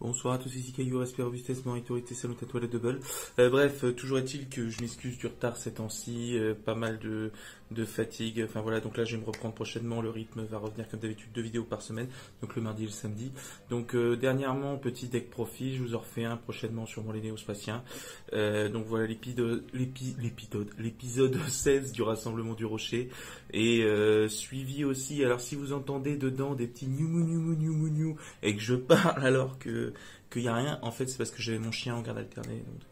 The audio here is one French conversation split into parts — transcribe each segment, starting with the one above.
Bonsoir à tous, ici Caillou, respect, robustesse, autorité, salutatoire toilette double. Bref, toujours est-il que je m'excuse du retard ces temps-ci, pas mal de fatigue. Enfin voilà, donc là je vais me reprendre prochainement, le rythme va revenir comme d'habitude, 2 vidéos par semaine, donc le mardi et le samedi. Donc dernièrement, petit deck profit, je vous en refais un prochainement sur mon néospatien. Donc voilà l'épisode 16 du Rassemblement du Rocher. Et suivi aussi, alors si vous entendez dedans des petits new et que je parle alors que qu'il n'y a rien, en fait c'est parce que j'avais mon chien en garde alternée, donc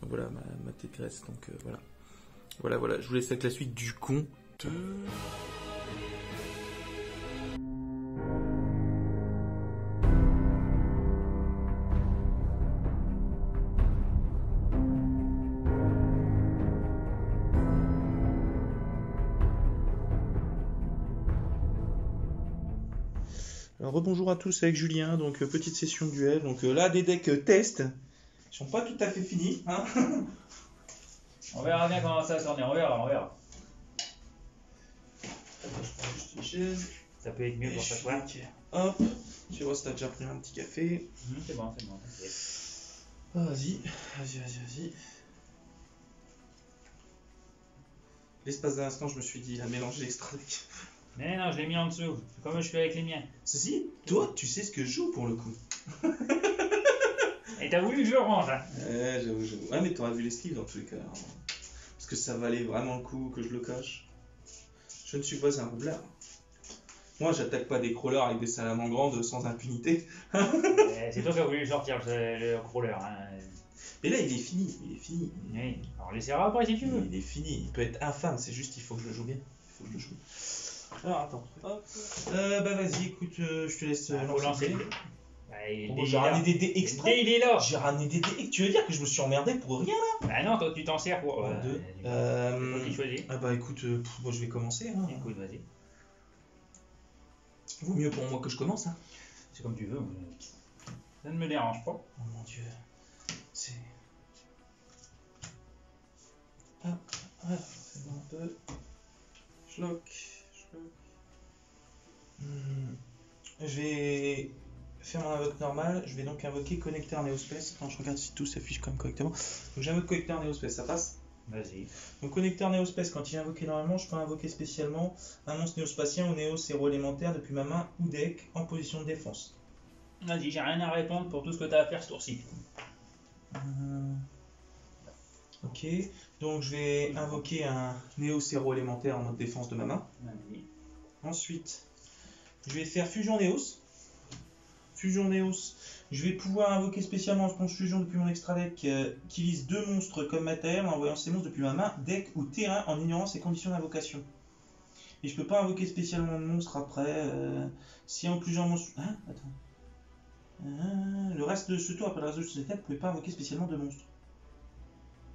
voilà ma petite graisse, donc voilà, je vous laisse avec la suite du con. Alors rebonjour à tous avec Julien, donc petite session duel, donc là des decks test, ils sont pas tout à fait finis, hein. On verra bien comment ça va tourner, on verra. Juste une chaise. Ça peut être mieux pour s'asseoir. Hop, tu vois, t'as déjà pris un petit café. C'est bon, t'inquiète. Ah, vas-y. L'espace d'un instant, je me suis dit, il a mélangé l'extra deck. Mais non, je l'ai mis en dessous, comme je fais avec les miens. Ceci, toi, tu sais ce que je joue pour le coup. Et t'as voulu que je le range, hein? J'avoue. Ah, mais t'auras vu les sleeves dans tous les cas. Hein. Parce que ça valait vraiment le coup que je le cache. Je ne suis pas un roublard. Moi, j'attaque pas des crawlers avec des salamandres sans impunité. C'est toi qui as voulu sortir le crawler, hein. Mais là, il est fini. Oui, alors on l'essaiera après si tu veux. Il est fini. Il peut être infâme, c'est juste qu'il faut que je le joue bien. Alors, attends. Hop. Bah, vas-y, écoute, je te laisse lancer. J'ai ramené des dés extra. Il est là. J'ai ramené des dés. Tu veux dire que je me suis emmerdé pour rien là? Bah non, toi tu t'en sers pour. Deux. C'est toi qui choisis. Ah bah écoute, moi je vais commencer. Hein. Écoute, vas-y. Vaut mieux pour moi que je commence. Hein. C'est comme tu veux. Ça ne me dérange pas. Oh mon dieu. C'est. Ah, c'est bon un peu. Schlock. Je vais faire mon invoque normal. Je vais donc invoquer connecteur Néospace. Quand je regarde si tout s'affiche comme correctement. Donc j'invoque connecteur Néospace, ça passe? Vas-y. Donc connecteur Néospace, quand il est invoqué normalement, je peux invoquer spécialement un monstre néospatien ou néo-séro-élémentaire depuis ma main ou deck en position de défense. Vas-y, j'ai rien à répondre pour tout ce que tu as à faire ce tour-ci. Ok, donc je vais invoquer un néo-séro-élémentaire en mode défense de ma main. Vas-y. Ensuite, je vais faire Fusion Néos. Je vais pouvoir invoquer spécialement Sponge Fusion depuis mon extra deck qui lise 2 monstres comme matériel en envoyant ces monstres depuis ma main, deck ou terrain en ignorant ses conditions d'invocation. Et je peux pas invoquer spécialement de monstres après. Si en plusieurs monstres. Hein? Attends. Le reste de ce tour, après le reste de ce deck, vous pouvez pas invoquer spécialement de monstres.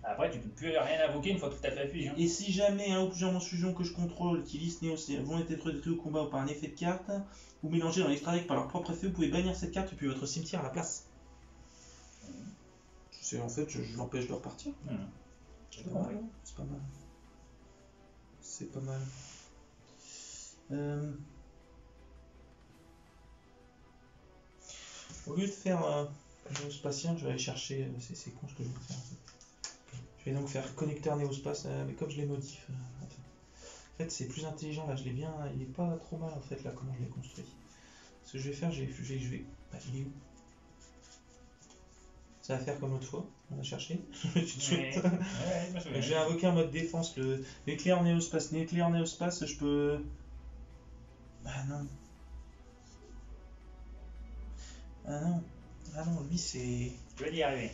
Après, tu peux plus rien invoquer une fois que tu as fait la fusion. Et si jamais un ou plusieurs monstres fusion que je contrôle qui lisent Néo vont être détruits au combat ou par un effet de carte, ou mélangés dans l'extra deck par leur propre effet, vous pouvez bannir cette carte depuis votre cimetière à la place. En fait, je l'empêche de repartir. C'est pas mal. C'est pas mal. Au lieu de faire un néospatien, je vais aller chercher. C'est con ce que je vais faire en fait. Je vais donc faire connecteur néospace, mais comme je l'ai modif. En fait, c'est plus intelligent là, je l'ai bien. Il est pas trop mal en fait là, comment je l'ai construit. Ce que je vais faire, je vais. Bah, il est où? Ça va faire comme l'autre fois, on a cherché. Je vais invoquer en mode défense l'éclair néospace. L'éclair néospace, je peux. Ah non, lui c'est. Tu vas y arriver.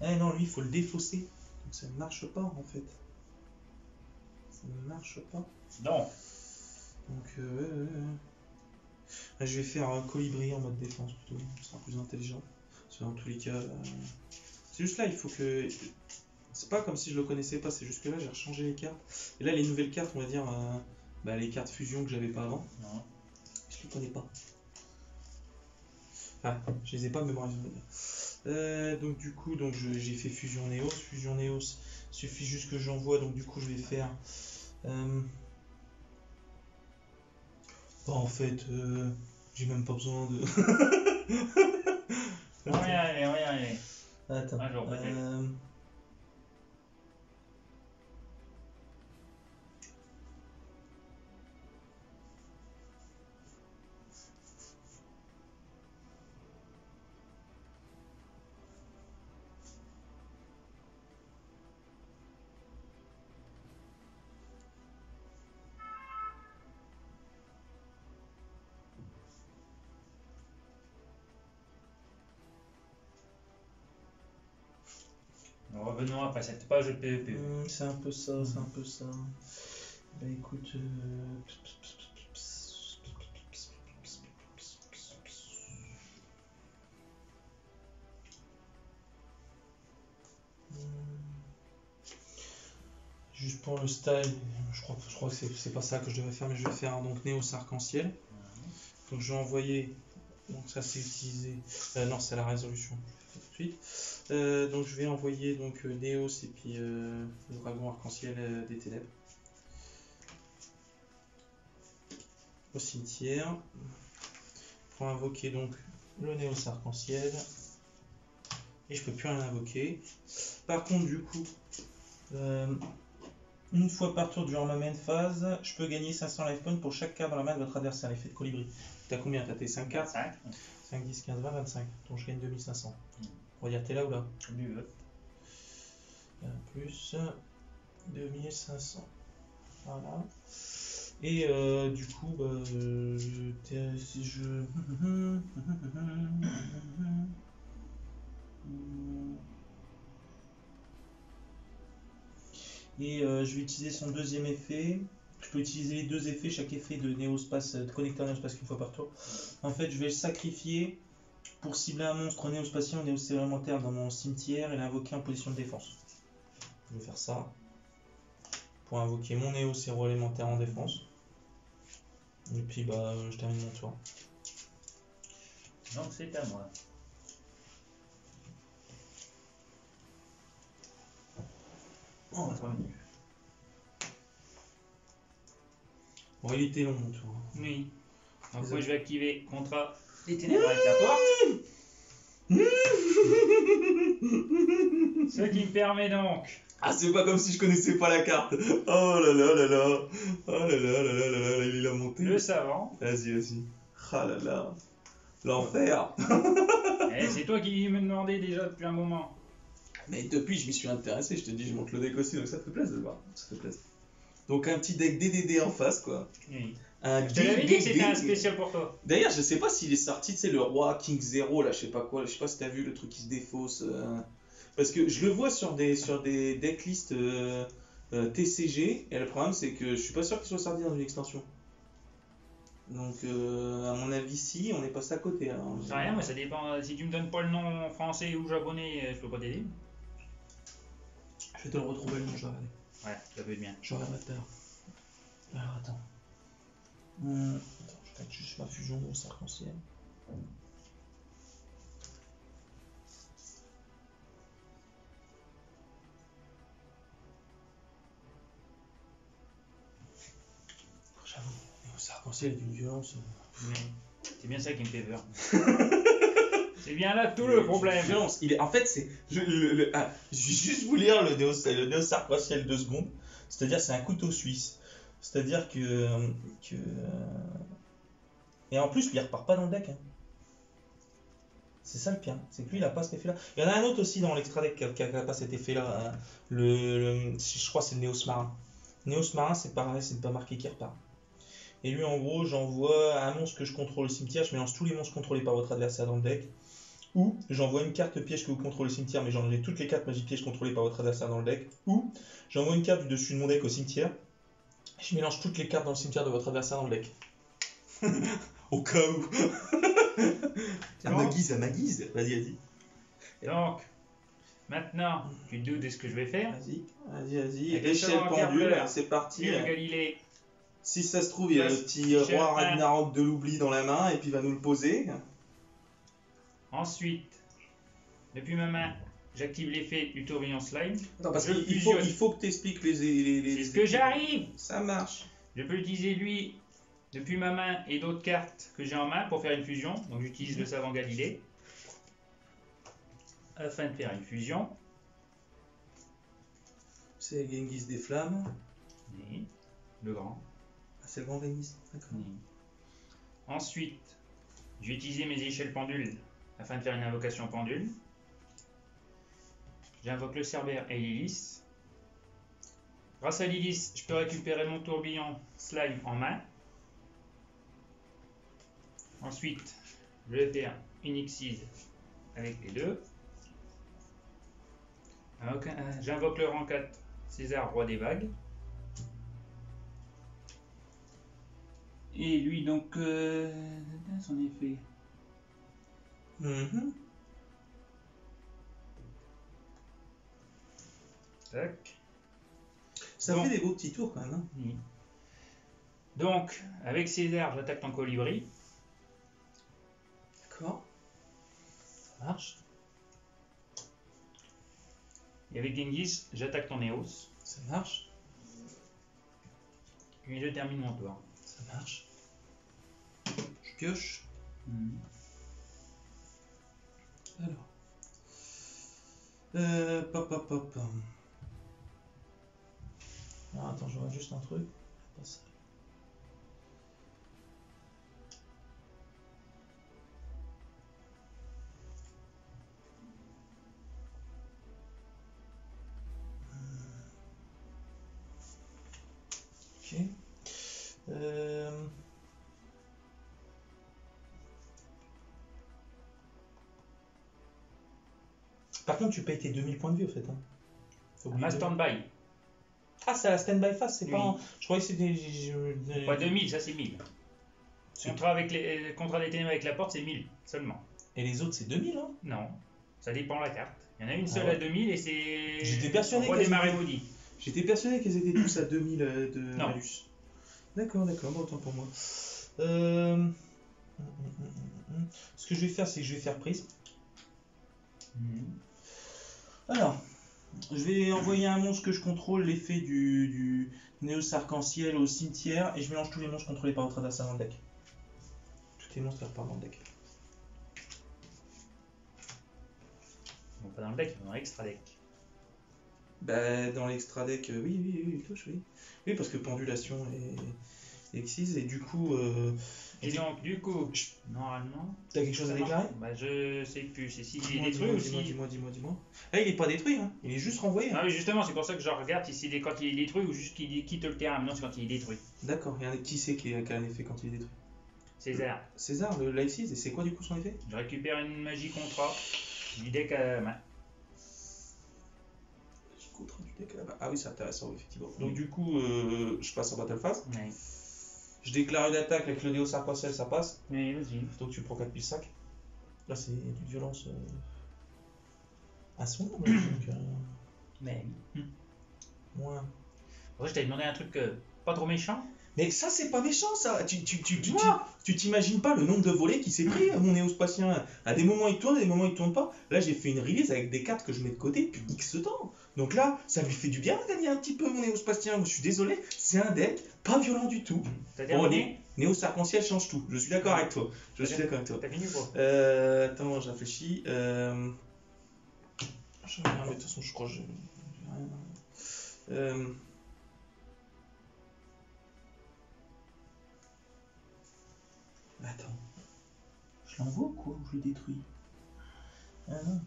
Ah non, lui il faut le défausser. Donc ça ne marche pas en fait. Ça ne marche pas. Non. Donc je vais faire un colibri en mode défense plutôt. Ce sera plus intelligent. Parce que dans tous les cas. C'est juste là, il faut que. C'est pas comme si je le connaissais pas, c'est juste que là j'ai rechangé les cartes. Et là les nouvelles cartes, on va dire. Les cartes fusion que j'avais pas avant. Non. Je les connais pas. Enfin, je les ai pas mémorisées, on va dire. Donc du coup, j'ai fait Fusion Néos. Fusion Néos, suffit juste que j'envoie. Donc du coup, je vais faire. En fait, J'ai même pas besoin de. On va y aller, on va y aller. Attends. Un jour, peut-être. Nous revenons après cette page de PvP. C'est un peu ça, c'est un peu ça. Bah écoute. Juste pour le style, je crois que c'est pas ça que je devais faire, mais je vais faire donc Néos arc-en-ciel. Donc je vais envoyer. Donc ça c'est utilisé. Non, c'est la résolution. Je fais tout de suite. Donc je vais envoyer donc Néos et puis le dragon arc-en-ciel des ténèbres au cimetière pour invoquer donc le Néos arc-en-ciel. Et je peux plus rien invoquer. Par contre, du coup, une fois par tour durant ma main phase, je peux gagner 500 life points pour chaque carte dans la main de votre adversaire. L'effet de colibri. T'as combien? T'as tes 5 cartes? 5. 5, 10, 15, 20, 25. Donc je gagne 2500. On va dire t'es là ou là? Du veux. Plus 2500. Voilà. Et du coup, bah, si je... Et je vais utiliser son deuxième effet. Je peux utiliser les deux effets, chaque effet de Néospace, de connecteur Néospace qu'une fois par tour. En fait, je vais le sacrifier pour cibler un monstre néospatien ou néocérémentaire dans mon cimetière et l'invoquer en position de défense. Je vais faire ça pour invoquer mon néocéro-élémentaire en défense. Et puis bah je termine mon tour. Donc c'est à moi. Oh, bah, bon, il était long mon tour. Oui. Donc moi je vais activer contrat des ténèbres avec la porte. Ce qui me permet donc. Ah, c'est pas comme si je connaissais pas la carte. Oh là là là là. Oh là là là là là là, il a monté. Le savant. Vas-y, vas-y. Ah là là. L'enfer. Eh, c'est toi qui me demandais déjà depuis un moment. Mais depuis, je m'y suis intéressé. Je te dis, je monte le deck aussi, donc ça fait plaisir de le voir. Ça fait plaisir. Donc un petit deck DDD en face, quoi. Oui. Un Je te l'avais dit que c'était un DDD. spécial pour toi. D'ailleurs, je sais pas s'il est sorti, tu sais, le roi King Zero, là, je sais pas quoi, je sais pas si t'as vu le truc qui se défausse. Parce que je le vois sur des decklists TCG, et le problème c'est que je suis pas sûr qu'il soit sorti dans une extension. Donc, à mon avis, si, on est passé à côté. Hein. Je sais rien, mais ça dépend. Si tu me donnes pas le nom français ou japonais, je peux pas t'aider. Je vais te le retrouver le nom, je vais regarder. Ouais, ça peut être bien. Je regarderai tout à l'heure. Alors, attends. Attends, je regarde juste ma fusion de arc-en-ciel. J'avoue, Néos arc-en-ciel est d'une violence. Oui. C'est bien ça qui me fait peur. C'est bien là tout le problème. Violence. En fait, c'est. Je vais juste vous lire le Néos arc-en-ciel 2 secondes. C'est-à-dire, c'est un couteau suisse. C'est-à-dire que. Et en plus, lui, il repart pas dans le deck. Hein. C'est ça le pire. C'est que lui, il a pas cet effet-là. Il y en a un autre aussi dans l'extra deck qui a pas cet effet-là. Hein. Je crois que c'est le Néos marin. Néos marin, c'est pareil, c'est pas marqué qui repart. Et lui, en gros, j'envoie un monstre que je contrôle au cimetière. Je mélange tous les monstres contrôlés par votre adversaire dans le deck. Ou j'envoie une carte piège que vous contrôlez au cimetière, mais j'enlève toutes les cartes magie piège contrôlées par votre adversaire dans le deck. Ou j'envoie une carte du dessus de mon deck au cimetière. Je mélange toutes les cartes dans le cimetière de votre adversaire dans le deck. Au cas où. Ça m'aiguise, ça m'aiguise. Vas-y, vas-y. Donc, maintenant, tu te doutes de ce que je vais faire. Vas-y, vas-y, vas-y. Avec Échelle le pendule, Kepler. c'est parti. Et le Galilée. Si ça se trouve, il y a le petit roi Ragnarok de l'oubli dans la main et puis il va nous le poser. Ensuite, depuis ma main, j'active l'effet du tourbillon slime. Non, parce Je qu'il fusionne. faut que tu expliques les. C'est ce que j'arrive. Ça marche. Je peux utiliser lui depuis ma main et d'autres cartes que j'ai en main pour faire une fusion. Donc j'utilise le savant Galilée afin de faire une fusion. C'est Genghis des Flammes. Oui, le grand. Ah, c'est le grand Genghis. D'accord. Oui. Ensuite, je vais utiliser mes échelles pendules afin de faire une invocation pendule. J'invoque le Cerbère et Lilith. Grâce à Lilith, je peux récupérer mon tourbillon slime en main. Ensuite, je vais faire une Xyz avec les deux. J'invoque le rang 4, César, roi des vagues. Et lui, donc, son effet. Tac. Ça Donc, fait des beaux petits tours quand même. Hein. oui. Donc, avec César, j'attaque ton colibri. D'accord. Ça marche. Et avec Genghis, j'attaque ton Néos. Ça marche. Et je termine mon tour. Ça marche. Je pioche. Alors. Pop. Alors, attends, je vois juste un truc. Pas ça. Ok. Par contre, tu payes tes 2000 points de vie au fait. Hein. Ma stand-by. Ah, c'est la stand-by phase, c'est Oui. pas. Je croyais que c'était. Pas 2000, ça c'est 1000. Contrat des ténèbres avec la porte, c'est 1000 seulement. Et les autres, c'est 2000, hein. Non, ça dépend de la carte. Il y en a une seule Ah ouais. à 2000 et c'est. J'étais persuadé Roi qu'elles des marées étaient- maudits. J'étais persuadé qu'ils étaient tous à 2000 de Non. malus. D'accord, bon, autant pour moi. Ce que je vais faire, c'est que je vais faire prise. Alors, je vais envoyer un monstre que je contrôle l'effet du Néos arc-en-ciel au cimetière et je mélange tous les monstres contrôlés par votre adversaire dans le deck. Tous les monstres repartent dans le deck. Bon, pas dans le deck, mais dans l'extra deck. Bah, dans l'extra deck, oui, il touche, oui. Oui, parce que pendulation et Xyz, et du coup. Et donc, du coup, normalement. T'as quelque chose à ça marche. déclarer? Bah, je sais plus. C'est s'il est Dis-moi, détruit ou si. dis-moi. Là, il est pas détruit, hein. Il est juste renvoyé. Hein. Ah oui, justement, c'est pour ça que je regarde si c'est quand il est détruit ou juste qu'il quitte le terrain. Mais non, c'est quand il est détruit. D'accord, et qui c'est qui a un effet quand il est détruit? César, César, le Life Size, et c'est quoi du coup son effet? je récupère une magie contrat du deck à la main. Contre du deck là-bas. Ah oui, c'est intéressant, effectivement. Donc Oui. du coup, je passe en battle phase. Oui, Je déclare une attaque avec le Néos arc-en-ciel, ça passe. oui, vas-y. Donc tu prends 4005. Là, c'est une violence à son nom. Donc, Mais. moins. Après, je t'avais demandé un truc pas trop méchant. Mais ça, c'est pas méchant, ça. Tu Moi t'imagines pas le nombre de volets qui s'est pris, mon néospatien. À des moments, il tourne, à des moments, il tourne pas. Là, j'ai fait une release avec des cartes que je mets de côté depuis X temps. Donc là, ça lui fait du bien de gagner un petit peu, mon néospatien. Je suis désolé, c'est un deck pas violent du tout. T'as Bon, terminé Néos arc-en-ciel change tout. Je suis d'accord avec toi. T'as fini quoi Attends, je réfléchis. Je regarde, mais de toute façon, je crois que j'ai rien. Attends. Je l'envoie ou quoi? Ou je le détruis? Ah non.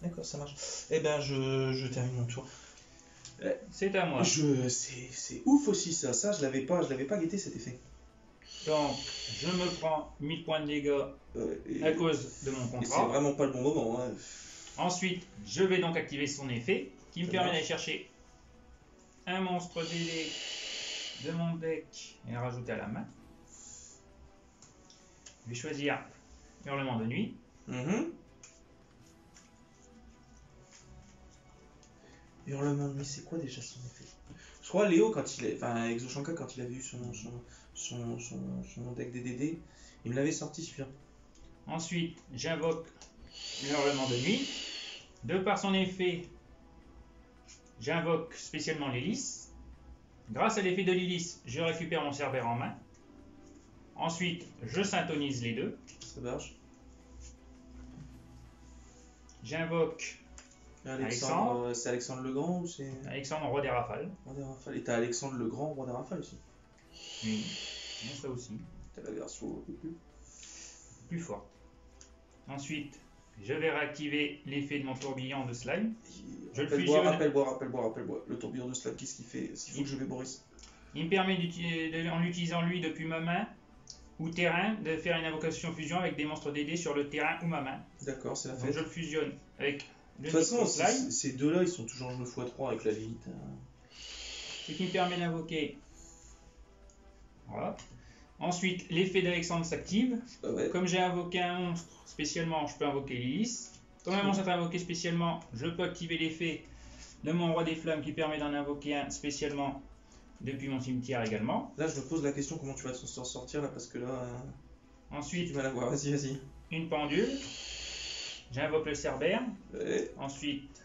D'accord, ça marche. Eh ben, je termine mon tour. C'est à moi. C'est ouf aussi ça. Ça, je l'avais pas guetté cet effet. Donc, je me prends 1000 points de dégâts à cause de mon Et c'est contrat. vraiment pas le bon moment. Hein. Ensuite, je vais donc activer son effet qui me Ça permet marche. d'aller chercher un monstre DD de mon deck et le rajouter à la main. Je vais choisir Hurlement de nuit. Hurlement de nuit, c'est quoi déjà son effet? Je crois Léo, quand il est. Enfin, Exoshanka, quand il avait eu son deck DDD, il me l'avait sorti celui-là. Ensuite, j'invoque Hurlement de nuit. De par son effet, j'invoque spécialement l'hélice. Grâce à l'effet de Lilith, je récupère mon Cerbère en main. Ensuite, je syntonise les deux. Ça marche. J'invoque Alexandre, c'est Alexandre le Grand ou c'est Alexandre, roi des rafales. Roi des Rafales? Et t'as Alexandre le Grand, Roi des Rafales aussi. Oui, bien ça aussi. T'as la version Plus fort. Ensuite, je vais réactiver l'effet de mon tourbillon de slime. Je le fusionne. Rappelle-moi. Le tourbillon de slime, qu'est-ce qu'il fait? S'il faut que je vais Boris. Il me permet, en l'utilisant lui depuis ma main ou terrain, de faire une invocation fusion avec des monstres DD sur le terrain ou ma main. D'accord, c'est la Donc fête. je le fusionne avec De le toute façon, slime. ces deux-là, ils sont toujours joués x3 avec la limite. Ce qui me permet d'invoquer. Voilà. Ensuite, l'effet d'Alexandre s'active. Ouais. Comme j'ai invoqué un monstre spécialement, je peux invoquer Lilith. Comme un monstre est invoqué spécialement, je peux activer l'effet de mon roi des flammes qui permet d'en invoquer un spécialement depuis mon cimetière également. Là, je me pose la question comment tu vas s'en sortir là, parce que là, Ensuite, tu vas la voir. Vas-y. une pendule. J'invoque le Cerbère. Ouais. Ensuite,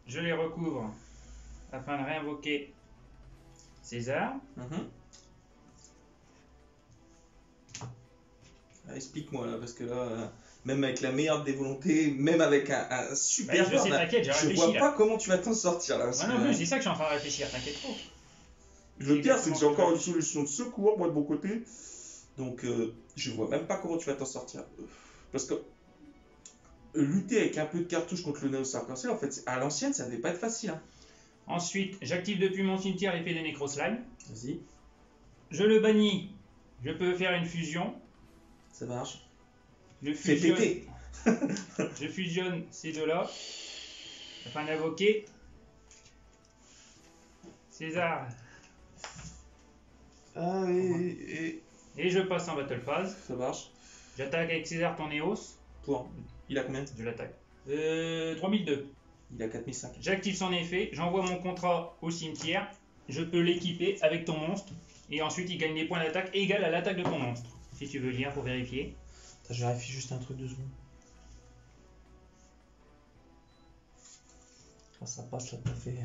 je les recouvre afin de réinvoquer César. Explique-moi là, parce que là, même avec la meilleure des volontés, même avec un super je sais, t'inquiète, j'ai je réfléchi vois là. pas comment tu vas t'en sortir là. Moi non plus, c'est ça que je suis en train de réfléchir, t'inquiète trop. Le pire, c'est que j'ai encore une solution de secours, moi de mon côté. Donc, je vois même pas comment tu vas t'en sortir. Parce que lutter avec un peu de cartouche contre le Néos Arc-en-Ciel, en fait, à l'ancienne, ça devait pas être facile. Hein. Ensuite, j'active depuis mon cimetière l'effet de Necroslime. Vas-y, Je le bannis. Je peux faire une fusion. ça marche. Je Fais fusionne, péter. je fusionne ces deux-là afin d'invoquer César. Ah, et Et je passe en battle phase. ça marche. J'attaque avec César ton Néos. Pour. Il a combien? Je l'attaque. 3002. Il a 4005. J'active son effet. J'envoie mon contrat au cimetière. Je peux l'équiper avec ton monstre. Et ensuite, il gagne des points d'attaque égales à l'attaque de ton monstre. Si tu veux lire pour vérifier. Attends, je vérifie juste un truc 2 secondes. Ah, ça passe là, t'as fait.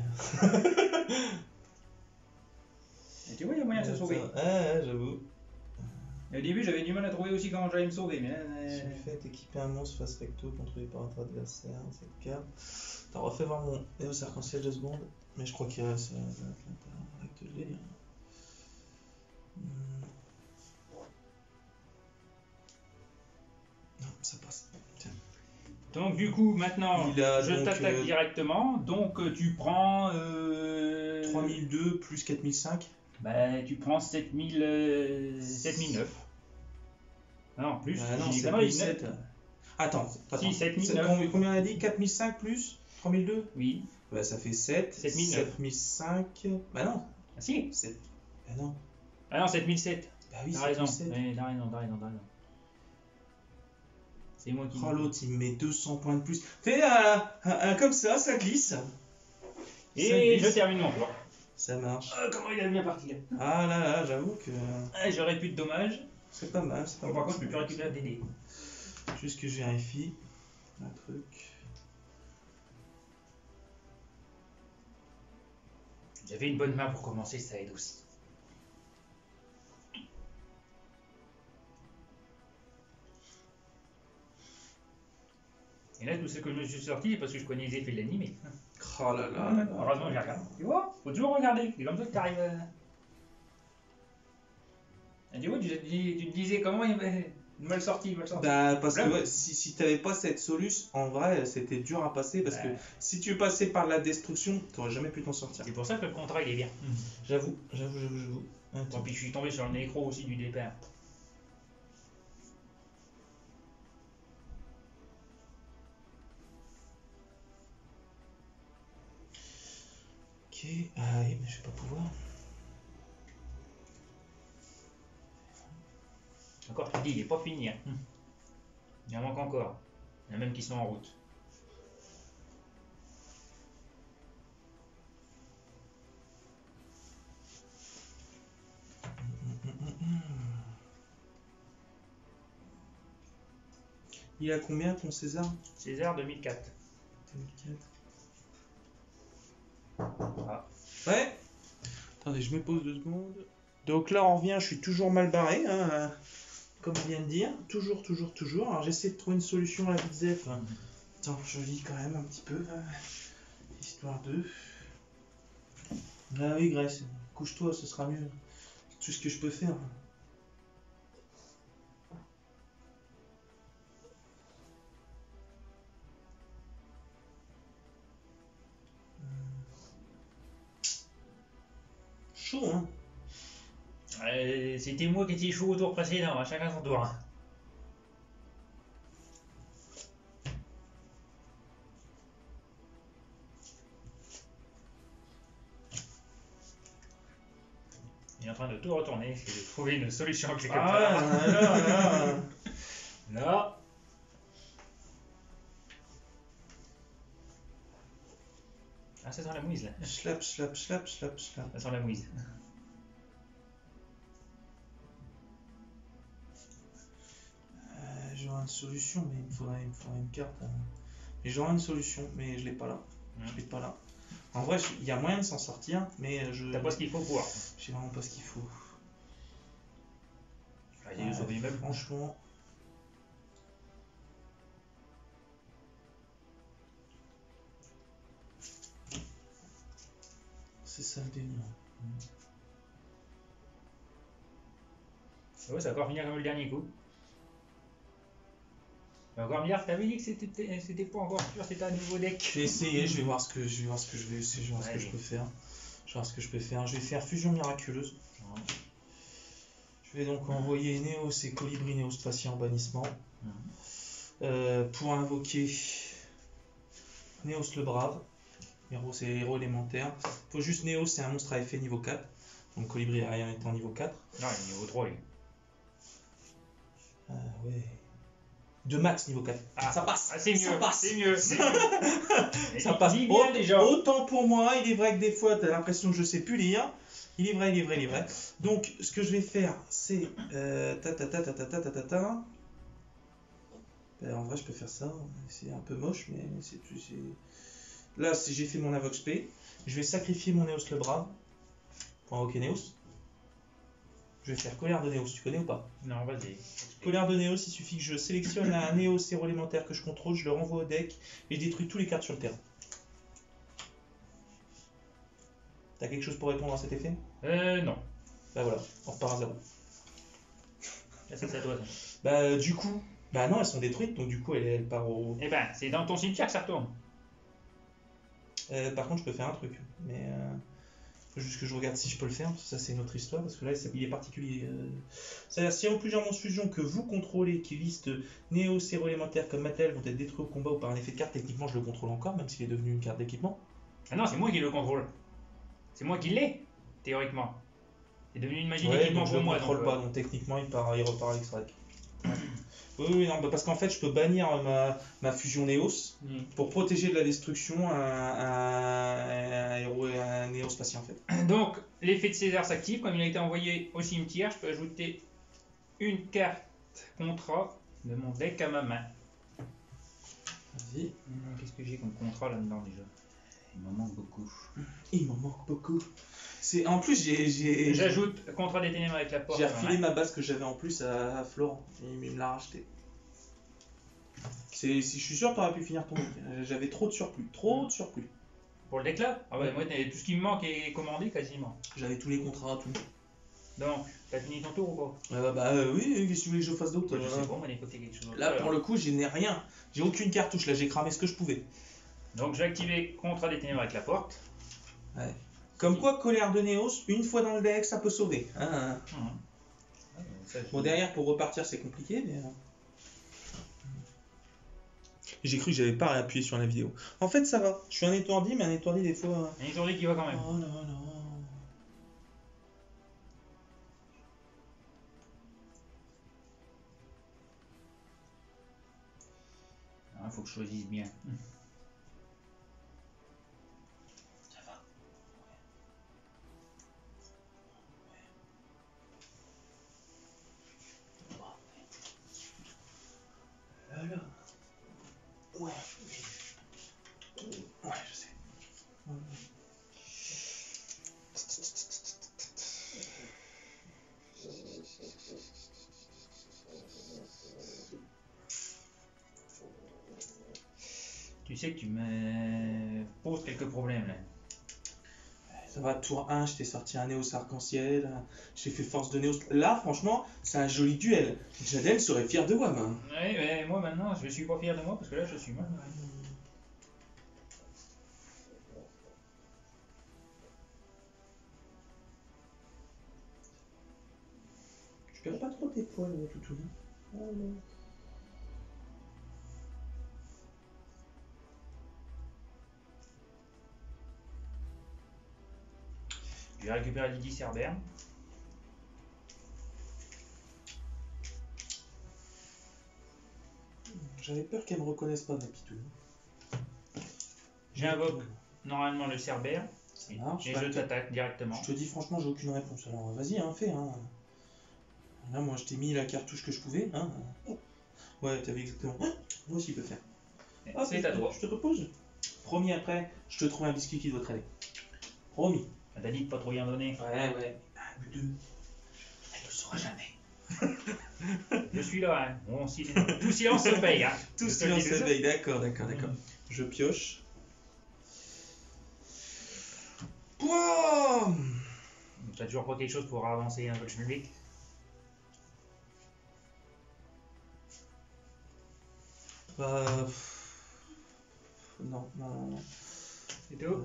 Et tu vois, il y a moyen de se sauver. Ouais, j'avoue. Au début, j'avais du mal à trouver aussi comment j'allais me sauver. Mais là, Si le fait équiper un monstre face recto contrôlé par un adversaire, cette carte. T'as refait voir mon Néos Arc-en-Ciel 2 secondes, mais je crois qu'il reste avec de lire. Non, ça passe. Tiens. donc, du coup, maintenant, Il a je donc, t'attaque directement. Donc, tu prends. 3002 plus 4005. Bah, tu prends 7009. Non, plus. Ah non, j'ai dit conneries, 7007. Attends. Si, 7009. Combien on a dit? 4005 plus 3002? Oui. Bah, ça fait 7. 7009. 7005. Bah non. Ah si. 7. Bah non. Ah non, 7007. Bah oui, T'as raison. 7007. Ouais, t'as raison. C'est moi qui. Oh, l'autre, il me met 200 points de plus. Fais comme ça glisse. Ça Et glisse. je termine mon tour. Ça marche. Comment il a bien parti là. Ah là, j'avoue que J'aurais plus de dommages. c'est pas mal. C'est pas Par mal. contre, je peux plus récupérer des dés. Juste que je vérifie un truc. J'avais une bonne main pour commencer, ça aide aussi. Et là, tout ce que je me suis sorti, c'est parce que je connais les effets de l'animé. Oh là là. Heureusement, j'ai regardé. Tu vois, faut toujours regarder. C'est comme ça que tu arrives à. Et tu vois, tu te disais comment il va mal sorti. Bah, parce que Là, ouais, si t'avais pas cette soluce, en vrai, c'était dur à passer. Parce que si tu passais par la destruction, t'aurais jamais pu t'en sortir. C'est pour ça que le contrat il est bien. J'avoue. Bon, puis je suis tombé sur le nécro aussi du départ. Ok. Ah oui, mais je vais pas pouvoir. Encore, tu dis, il est pas fini. Hein. Il en manque encore. Il y en a même qui sont en route. Il a combien ton César? César 2004. 2004. Ah. Ouais. Attendez, je me pose 2 secondes. Donc là, on revient, je suis toujours mal barré, hein, comme on vient de dire. Toujours. Alors j'essaie de trouver une solution à la Zef. Attends, je lis quand même un petit peu, histoire de... Ah oui, Grace, couche-toi, ce sera mieux. C'est tout ce que je peux faire. Chaud, hein. C'était moi qui étais chaud au tour précédent, hein, chacun son tour. Hein. Il est en train de tout retourner, essayer de trouver une solution quelque part. Là. Ah, ça sent la mouise là. Slap. Ça sent la mouise. J'aurai une solution, mais il me faudrait une carte. Mais j'aurai une solution, mais je l'ai pas là. Je l'ai pas là. En vrai, il y a moyen de s'en sortir, mais je... T'as pas ce qu'il faut pour. J'ai vraiment pas ce qu'il faut. J'ai sauvé l'immeuble. Franchement... C'est ça le délire. Ouais, ça va encore finir comme le dernier coup. Mais encore me dire, t'avais dit que c'était pas encore sûr, c'était un nouveau deck. Je vais essayer, je vais voir ce que je vais essayer, je vais voir ce que je peux faire. Je vais voir ce que je peux faire. Je vais faire fusion miraculeuse. Je vais donc envoyer Néos et Colibri Néos Patient en bannissement. Pour invoquer Néos le Brave. Héros, c'est héros élémentaire. Faut juste Néos, c'est un monstre à effet niveau 4. Donc Colibri Aérien est en niveau 4. Non, il est niveau 3 lui. Ah ouais. De max niveau 4. Ah, ça passe. Ah, c'est mieux. Ça passe. C'est mieux. Ça passe. Dis bien déjà. Autant pour moi, il est vrai que des fois, tu as l'impression que je sais plus lire. Il est vrai. Donc, ce que je vais faire, c'est... en vrai, je peux faire ça. C'est un peu moche, mais c'est... Là, j'ai fait mon Avox P. Je vais sacrifier mon Néos le Brave pour invoquer Néos. Je vais faire colère de Néos. Tu connais ou pas? Non, vas-y. Colère de Néos, il suffit que je sélectionne un Néos héros élémentaire que je contrôle, je le renvoie au deck et je détruis tous les cartes sur le terrain. T'as quelque chose pour répondre à cet effet? Non. Bah voilà, on repart à 0. Là, c'est à toi. Ça. Bah du coup, bah non, elles sont détruites, donc du coup elle part au... Eh ben, c'est dans ton cimetière que ça retourne. Par contre, je peux faire un truc, mais faut juste que je regarde si je peux le faire, parce que ça c'est une autre histoire, parce que là il est particulier. C'est-à-dire, si en plusieurs monstres fusion que vous contrôlez, qui listent Néos héros élémentaires comme matériel, vont être détruits au combat ou par un effet de carte, techniquement je le contrôle encore, même s'il est devenu une carte d'équipement. Ah non, c'est moi qui le contrôle. C'est moi qui l'ai, théoriquement. C'est devenu une magie Ouais, d'équipement donc je pour le moi. contrôle donc, pas, donc techniquement il repart à l'extract. Oui, non, bah parce qu'en fait je peux bannir ma fusion Néos pour protéger de la destruction un héros et un Néos patient en fait. Donc, l'effet de César s'active. Comme il a été envoyé au cimetière, je peux ajouter une carte contrat de mon deck à ma main. Vas-y. Qu'est-ce que j'ai comme contrat là-dedans déjà? Il m'en manque beaucoup. Il m'en manque beaucoup. En plus j'ai J'ajoute contrat des ténèbres avec la porte. j'ai refilé ma base que j'avais en plus à Florent et il me l'a racheté. Je suis sûr que t'aurais pu finir ton deck. J'avais trop de surplus. Pour le deck là? Ah ouais, moi tout ce qui me manque est commandé quasiment. J'avais tous les contrats, tout. Donc, t'as fini ton tour ou pas? Oui, qu'est-ce que tu voulez que je fasse d'autre? Je sais pas, moi il faut que t'aies quelque chose. Là pour le coup je n'ai rien. J'ai aucune cartouche, là j'ai cramé ce que je pouvais. Donc j'ai activé contrat des ténèbres avec la porte. Ouais. Comme quoi, colère de Néos, une fois dans le deck, ça peut sauver. Bon, derrière, pour repartir, c'est compliqué, mais... J'ai cru que j'avais pas appuyé sur la vidéo. En fait, ça va. Je suis un étourdi, mais un étourdi, des fois... Un étourdi qui va quand même. Oh là là. Il faut que je choisisse bien. Ouais, je sais. Tu sais que tu me poses quelques problèmes là. Ça va, tour 1, je t'ai sorti un Néos arc-en-ciel, j'ai fait force de Néos. Là, franchement, c'est un joli duel. Jaden serait fier de moi, hein. Oui, mais moi maintenant, je suis pas fier de moi parce que là, je suis mal. Je perds pas trop tes poils, toutou. Ah, non. Je vais récupérer Lydie Cerbère. J'avais peur qu'elle me reconnaisse pas, ma pitou. J'invoque normalement le Cerbère et marche, je t'attaque directement. Je te dis franchement, j'ai aucune réponse. Alors vas-y, hein, fais. Hein. Là, moi, je t'ai mis la cartouche que je pouvais. Hein. Ouais, t'avais exactement. Moi aussi, il peut faire. Ah, C'est à toi. Je te repose. Promis, après, je te trouve un biscuit qui doit traîner. Promis. T'as dit de pas trop rien donner. Ouais. Un but 2. Elle ne le saura jamais. Je suis là. Hein. Bon, tout silence se paye. Hein. Tout silence se paye. D'accord. Je pioche. Wow. T'as toujours pas quelque chose pour avancer un peu le schmilblick? Non. C'est tout?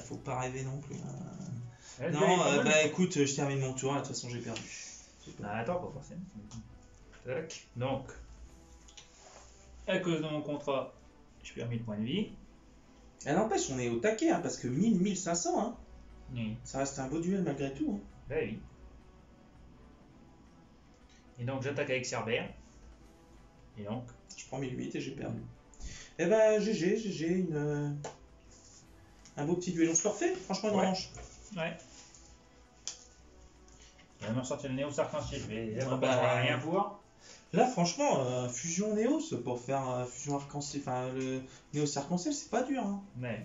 Faut pas rêver non plus. Hein. Ouais, Non, bah écoute, je termine mon tour, de toute façon j'ai perdu. Ah, attends, pas forcément. Tac. Donc, à cause de mon contrat, je perds 1000 points de vie. Elle n'empêche, on est au taquet, hein, parce que 1500, hein. Oui. Ça reste un beau duel malgré tout. Hein. Bah oui. Et donc, j'attaque avec Cerbère. Et donc, Je prends 1008 et j'ai perdu. Eh ben, GG, un beau petit duel. On se le refait, franchement, une Ouais. revanche. ouais. Je vais me ressortir le Néo Arc-en-ciel. Je vais Ah pas bah, rien pour. Là, franchement, fusion Néos pour faire fusion arc-en-ciel, enfin le Néos arc-en-ciel, c'est pas dur. Hein. Mais,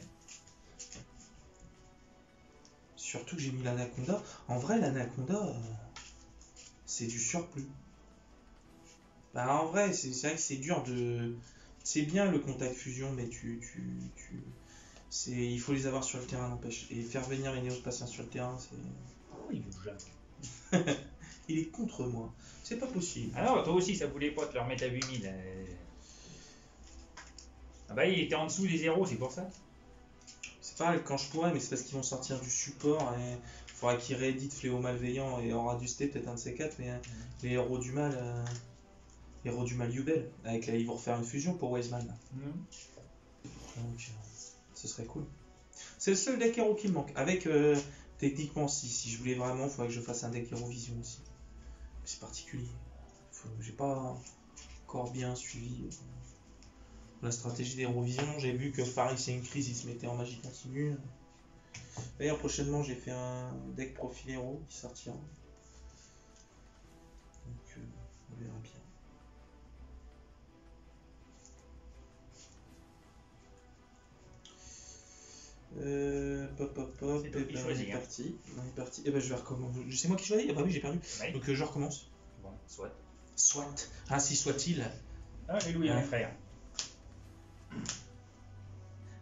Surtout que j'ai mis l'anaconda. En vrai, l'anaconda, c'est du surplus. Bah, en vrai, c'est vrai que c'est dur de. C'est bien le contact fusion, mais il faut les avoir sur le terrain, n'empêche. Et faire venir les néospatiens sur le terrain, c'est. pourquoi il veut jamais? Il est contre moi. C'est pas possible. Ah non, toi aussi, ça voulait pas te le remettre à 8000. Ah bah, il était en dessous des zéros, c'est pour ça. C'est pareil quand je pourrais, mais c'est parce qu'ils vont sortir du support et il faudra qu'ils rééditent Fléau Malveillant et Aura du Sté, peut-être un de ces quatre, mais les héros du mal. Héros du mal Yubel. Avec là, ils vont refaire une fusion pour Wiseman. Là. Donc, ce serait cool. C'est le seul deck héros qui me manque. Avec, techniquement, si je voulais vraiment, il faudrait que je fasse un deck Hérovision aussi. C'est particulier. J'ai pas encore bien suivi la stratégie d'Hérovision. J'ai vu que Paris c'est une crise, il se mettait en magie continue. D'ailleurs, prochainement, j'ai fait un deck profil héros qui sortira. Donc, on verra bien. Pop, C'est toi qui choisis, on est hein. parti. On est parti. Et ben je vais recommencer. C'est moi qui choisis. Ah bah oui, j'ai perdu. Ouais. Donc je recommence. Bon, soit. Soit. Ainsi soit-il. Alléluia, mes frères.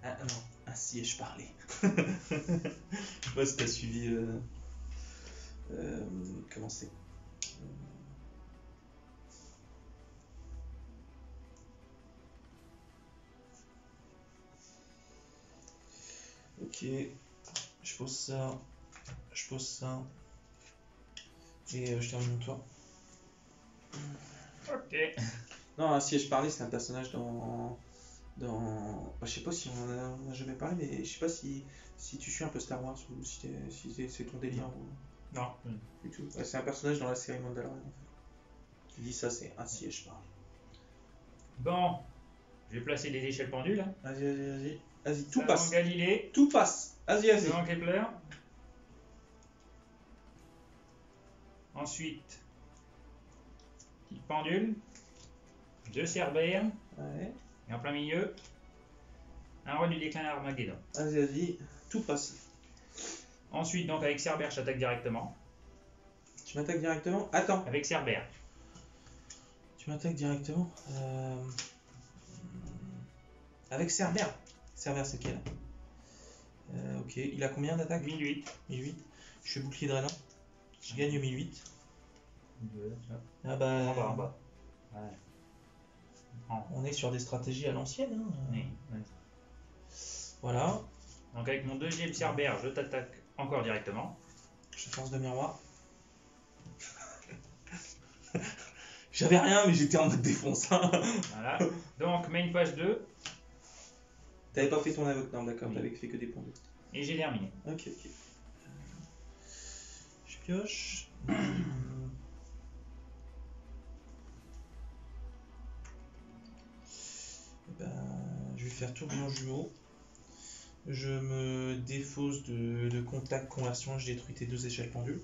Ah non, ainsi ai-je parlé. Je sais pas si t'as suivi. Comment c'est Ok. Je pose ça. Et je termine mon tour. Ok. Non, ainsi ai-je parlé, c'est un personnage dans. Bah, je sais pas si on a jamais parlé, mais je sais pas si tu suis un peu Star Wars ou si c'est ton délire ou Non. du tout. Ouais, c'est un personnage dans la série Mandalorian en fait. Qui dit ça, c'est ainsi ai-je parlé. Bon. Je vais placer des échelles pendules. Hein. Vas-y, tout Avant passe. Galilée. Tout passe. Vas-y. Devant Kepler. Ensuite, petite pendule. 2 Cerbères. Ouais. Et en plein milieu, un roi du déclin Armageddon. Vas-y. Tout passe. Ensuite, donc avec Cerbère, j'attaque directement. Tu m'attaques directement? Attends, Avec Cerbère. tu m'attaques directement. Avec Cerbère. Cerbère, c'est quel? Ok, il a combien d'attaque? 1008. 1008. Je suis bouclier drainant. Je gagne 1008. Ah En bah, bas, en bas. Ouais. on est sur des stratégies à l'ancienne. Hein. Oui, oui. Voilà, Donc avec mon deuxième Cerbère, je t'attaque encore directement. je force de miroir. J'avais rien, mais j'étais en mode défonce. Hein. Voilà. Donc main phase 2, T'avais pas fait ton invoque, non, d'accord, Oui. t'avais fait que des points de. et j'ai terminé. Ok, ok. Je pioche. Eh ben, je vais faire tourbillon jumeau. Je me défausse de contact conversion, je détruis tes 2 échelles pendules.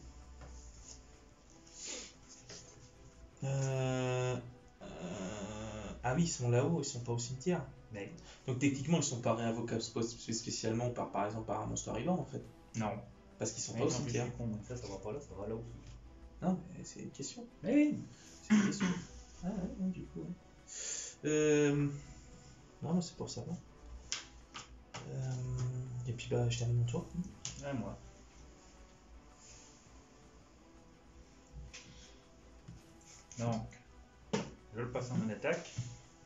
Ah oui, ils sont là-haut, ils sont pas au cimetière. Mais Donc techniquement, ils sont pas réinvocables spécialement par exemple par un monstre arrivant en fait. non. Parce qu'ils sont Mais pas au en plus, je cimetière. suis con, moi. Ça va pas là, ça va là aussi. Non, mais c'est une question. Mais oui. C'est une question. Ah ouais, non, du coup. Non, c'est pour ça. Non. Et puis bah, je termine mon tour. Ouais, moi. Donc, je le passe en mon attaque.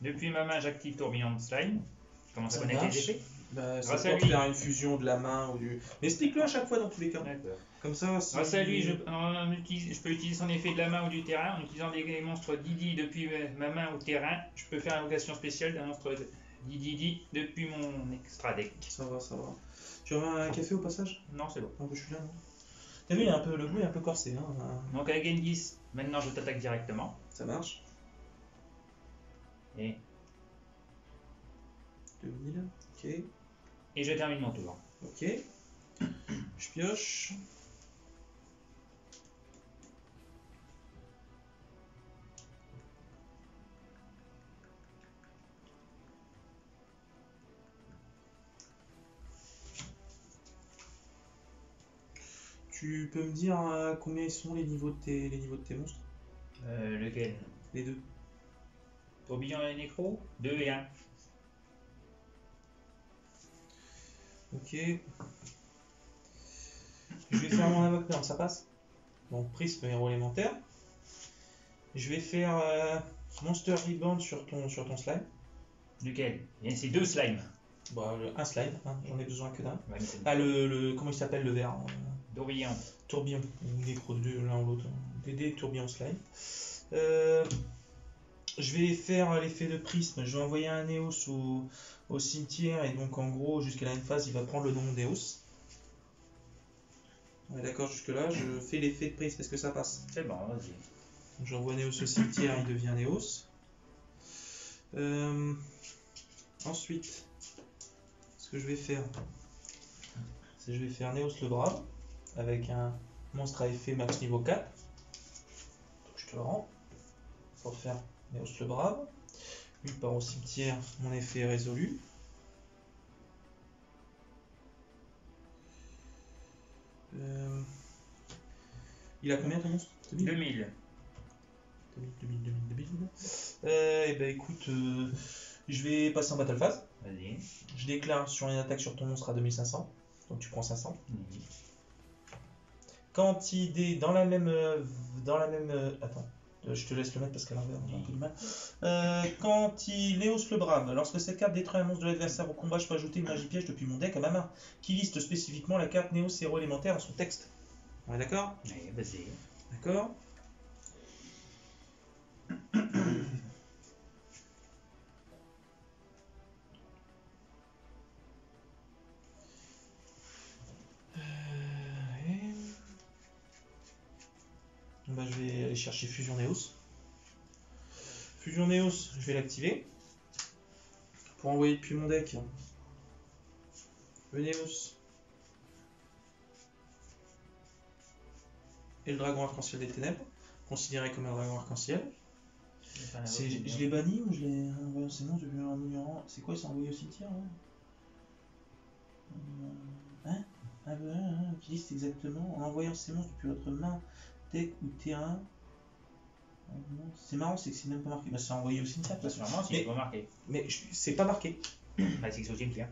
Depuis ma main, j'active tourbillon de slime. Je commence à Ça connaître les marche. effets. Bah, Grâce c'est à pour lui. faire une fusion de la main ou du. Mais explique-le à chaque fois dans tous les cas. D'accord. Comme ça, si. Grâce à lui, je peux utiliser son effet de la main ou du terrain. En utilisant des monstres Didi depuis ma main ou terrain, je peux faire invocation spéciale d'un monstre Didi depuis mon extra deck. Ça va, ça va. Tu veux un café au passage? Non, c'est bon. Ah, bah, je suis là, non. T'as vu, il y a un peu, le goût est un peu corsé. Hein. Donc avec Genghis, maintenant je t'attaque directement. Ça marche. Et, 2000. Ok. et je termine mon tour. Ok. Je pioche. Tu peux me dire combien ils sont les niveaux de tes monstres? Lequel? Les deux. Tourbillon et Nécro 2 et 1. Ok. Je vais faire mon invocateur, ça passe. Donc prisme héros élémentaire. Je vais faire Monster Rebound sur ton slime. Duquel? Et c'est 2 slimes. Bah, un slime, hein, j'en ai besoin que d'un. Ouais, mais c'est Ah, comment il s'appelle le vert? tourbillon. Tourbillon, ou nécro, l'un ou l'autre. DD, tourbillon, slime. Je vais faire l'effet de prisme. Je vais envoyer un Néos au cimetière et donc en gros, jusqu'à la même phase, il va prendre le nom de Néos. On est d'accord jusque là, je fais l'effet de prisme, est-ce que ça passe? C'est bon, vas-y. J'envoie Néos au cimetière, il devient Néos. Ensuite, ce que je vais faire, c'est que je vais faire Néos le Brave avec un monstre à effet max niveau 4. Donc je te le rends pour faire Néos le Brave. Lui part au cimetière, mon effet est résolu. Il a combien ton monstre? 2000. 2000. Et ben écoute, je vais passer en battle phase. Vas-y. Je déclare sur une attaque sur ton monstre à 2500. Donc tu prends 500. Oui. Quand il est dans la même. Attends, je te laisse le mettre parce qu'à l'envers, on a un peu du mal. Quand il Néos le Brave, lorsque cette carte détruit un monstre de l'adversaire au combat, je peux ajouter une magie piège depuis mon deck à ma main, qui liste spécifiquement la carte Néos héros élémentaire en son texte. On est d'accord? Oui, vas-y. D'accord. Bah, je vais aller chercher Fusion Néos. Fusion Néos, je vais l'activer. Pour envoyer depuis mon deck le Néos et le dragon arc-en-ciel des ténèbres, considéré comme un dragon arc-en-ciel. Je l'ai banni ou je l'ai envoyé au Sénat depuis un ignorant? C'est quoi, il s'est envoyé au cimetière? Hein? qui liste exactement en envoyant ses monstres depuis votre main, deck ou terrain. C'est marrant, c'est que c'est même pas marqué. Bah, c'est envoyé au cimetière. Bah, sûrement, si c'est pas marqué. Mais c'est pas marqué. Bah, c'est que c'est au cimetière.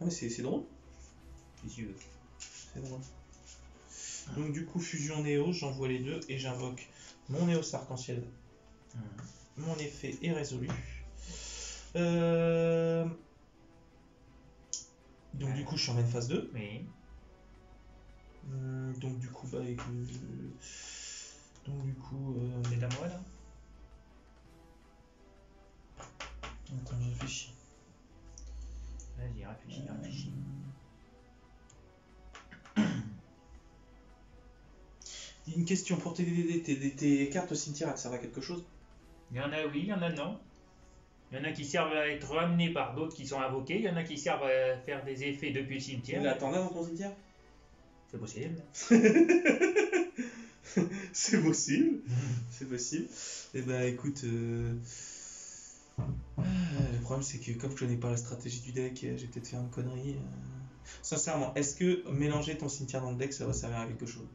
Ah, mais c'est drôle. Si tu veux. C'est drôle. Donc, du coup, fusion Néos, j'envoie les deux et j'invoque mon Néos arc-en-ciel. Mon effet est résolu. Donc, du coup, je suis en main phase 2. Oui. Donc, du coup, bah, C'est à moi là. Attends, je réfléchis. Vas-y, réfléchis. Une question pour tes cartes au cimetière, elles servent à quelque chose? Il y en a oui, il y en a non. Il y en a qui servent à être ramenés par d'autres qui sont invoqués. Il y en a qui servent à faire des effets depuis le Tu cimetière. l'attendais dans ton cimetière? C'est possible. C'est possible. C'est possible. Eh ben écoute, le problème c'est que comme je connais pas la stratégie du deck, j'ai peut-être fait une connerie. Sincèrement, est-ce que mélanger ton cimetière dans le deck, ça va servir à quelque chose?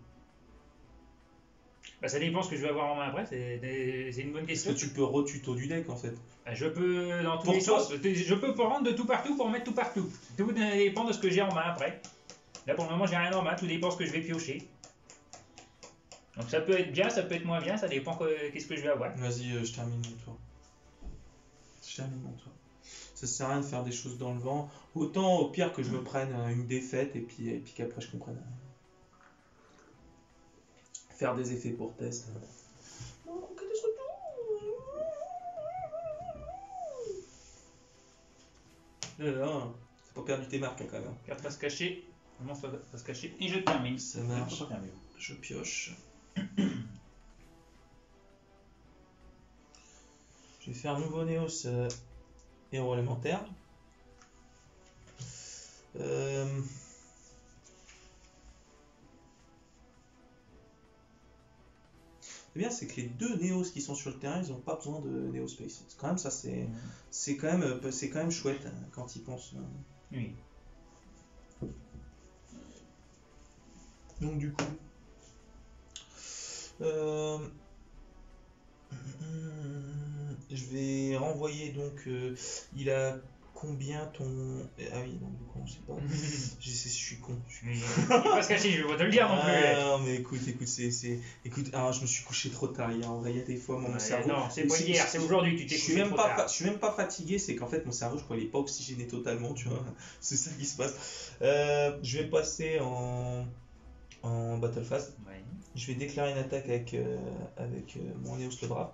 Bah, ça dépend ce que je vais avoir en main après. C'est une bonne Est-ce question. que tu peux retuto du deck en fait? Je peux dans tous Pour les toi sens. Je peux prendre de tout partout pour mettre tout partout. Tout dépend de ce que j'ai en main après. Là pour le moment j'ai rien en main. Tout dépend de ce que je vais piocher. Donc ça peut être bien, ça peut être moins bien. Ça dépend qu'est-ce que je vais avoir. Vas-y, je termine mon tour. Ça sert à rien de faire des choses dans le vent. Autant au pire que je me prenne une défaite et puis qu'après je comprenne. Faire des effets pour test. Non, c'est pas perdu tes marques hein, quand même. Carte face cachée. Monstre face cachée. Et je termine. Ça marche. Je peux pas faire mieux. Je pioche. Je vais faire un nouveau Néos héros élémentaire. C'est bien, c'est que les deux Néos qui sont sur le terrain, ils n'ont pas besoin de Néo Space. Quand même, ça c'est quand même chouette hein, quand ils pensent. Oui. Donc du coup, je vais renvoyer donc. Il a combien ton. Ah oui, donc du coup on sait pas. Je suis con. Il est face cachée, je vais pas te le dire non plus. Non mais écoute, écoute, je me suis couché trop tard hier. En vrai, il y a des fois mon Ouais, cerveau. non, c'est pas hier, c'est aujourd'hui que tu t'es couché trop tard. Je suis même pas fatigué, c'est qu'en fait mon cerveau, je crois, il est pas oxygéné totalement, tu vois. C'est ça qui se passe. Je vais passer en Battle Phase. Ouais. Je vais déclarer une attaque avec mon Néos le Brave.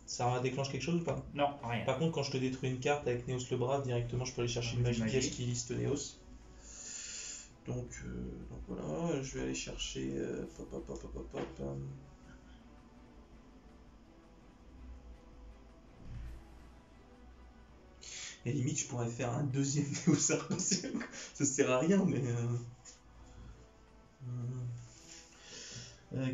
Ça déclenche quelque chose ou pas? Non, rien. Par contre, quand je te détruis une carte avec Néos le Brave, directement je peux aller chercher une magie piège qui liste Néos. Donc voilà, je vais aller chercher. Et limite, je pourrais faire un deuxième Néos arc-en-ciel. Ça sert à rien, mais.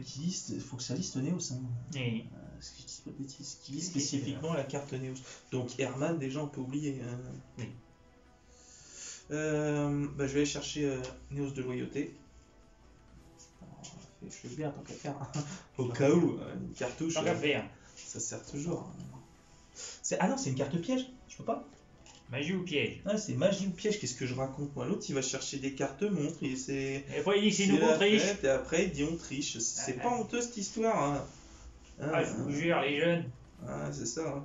Qui liste, il faut que ça liste Néos. Hein. Oui. Parce que je dis pas de bêtises. Qui liste spécifiquement la carte Néos. Donc Herman, déjà, on peut oublier. Hein. Oui. Je vais aller chercher Néos de loyauté. Je fais bien tant qu'à faire. Au cas où, une cartouche. Tant qu'à faire. Ça sert toujours. Ah non, c'est une carte piège. Je peux pas. Magie ou piège? Ah, c'est magie ou piège. Qu'est-ce que je raconte moi? L'autre, il va chercher des cartes montres. Et après, il dit c'est nous qu'on triche. Et après, il dit on triche. C'est pas honteux cette histoire. Hein. Je vous jure, les jeunes. Ah, c'est ça. Hein.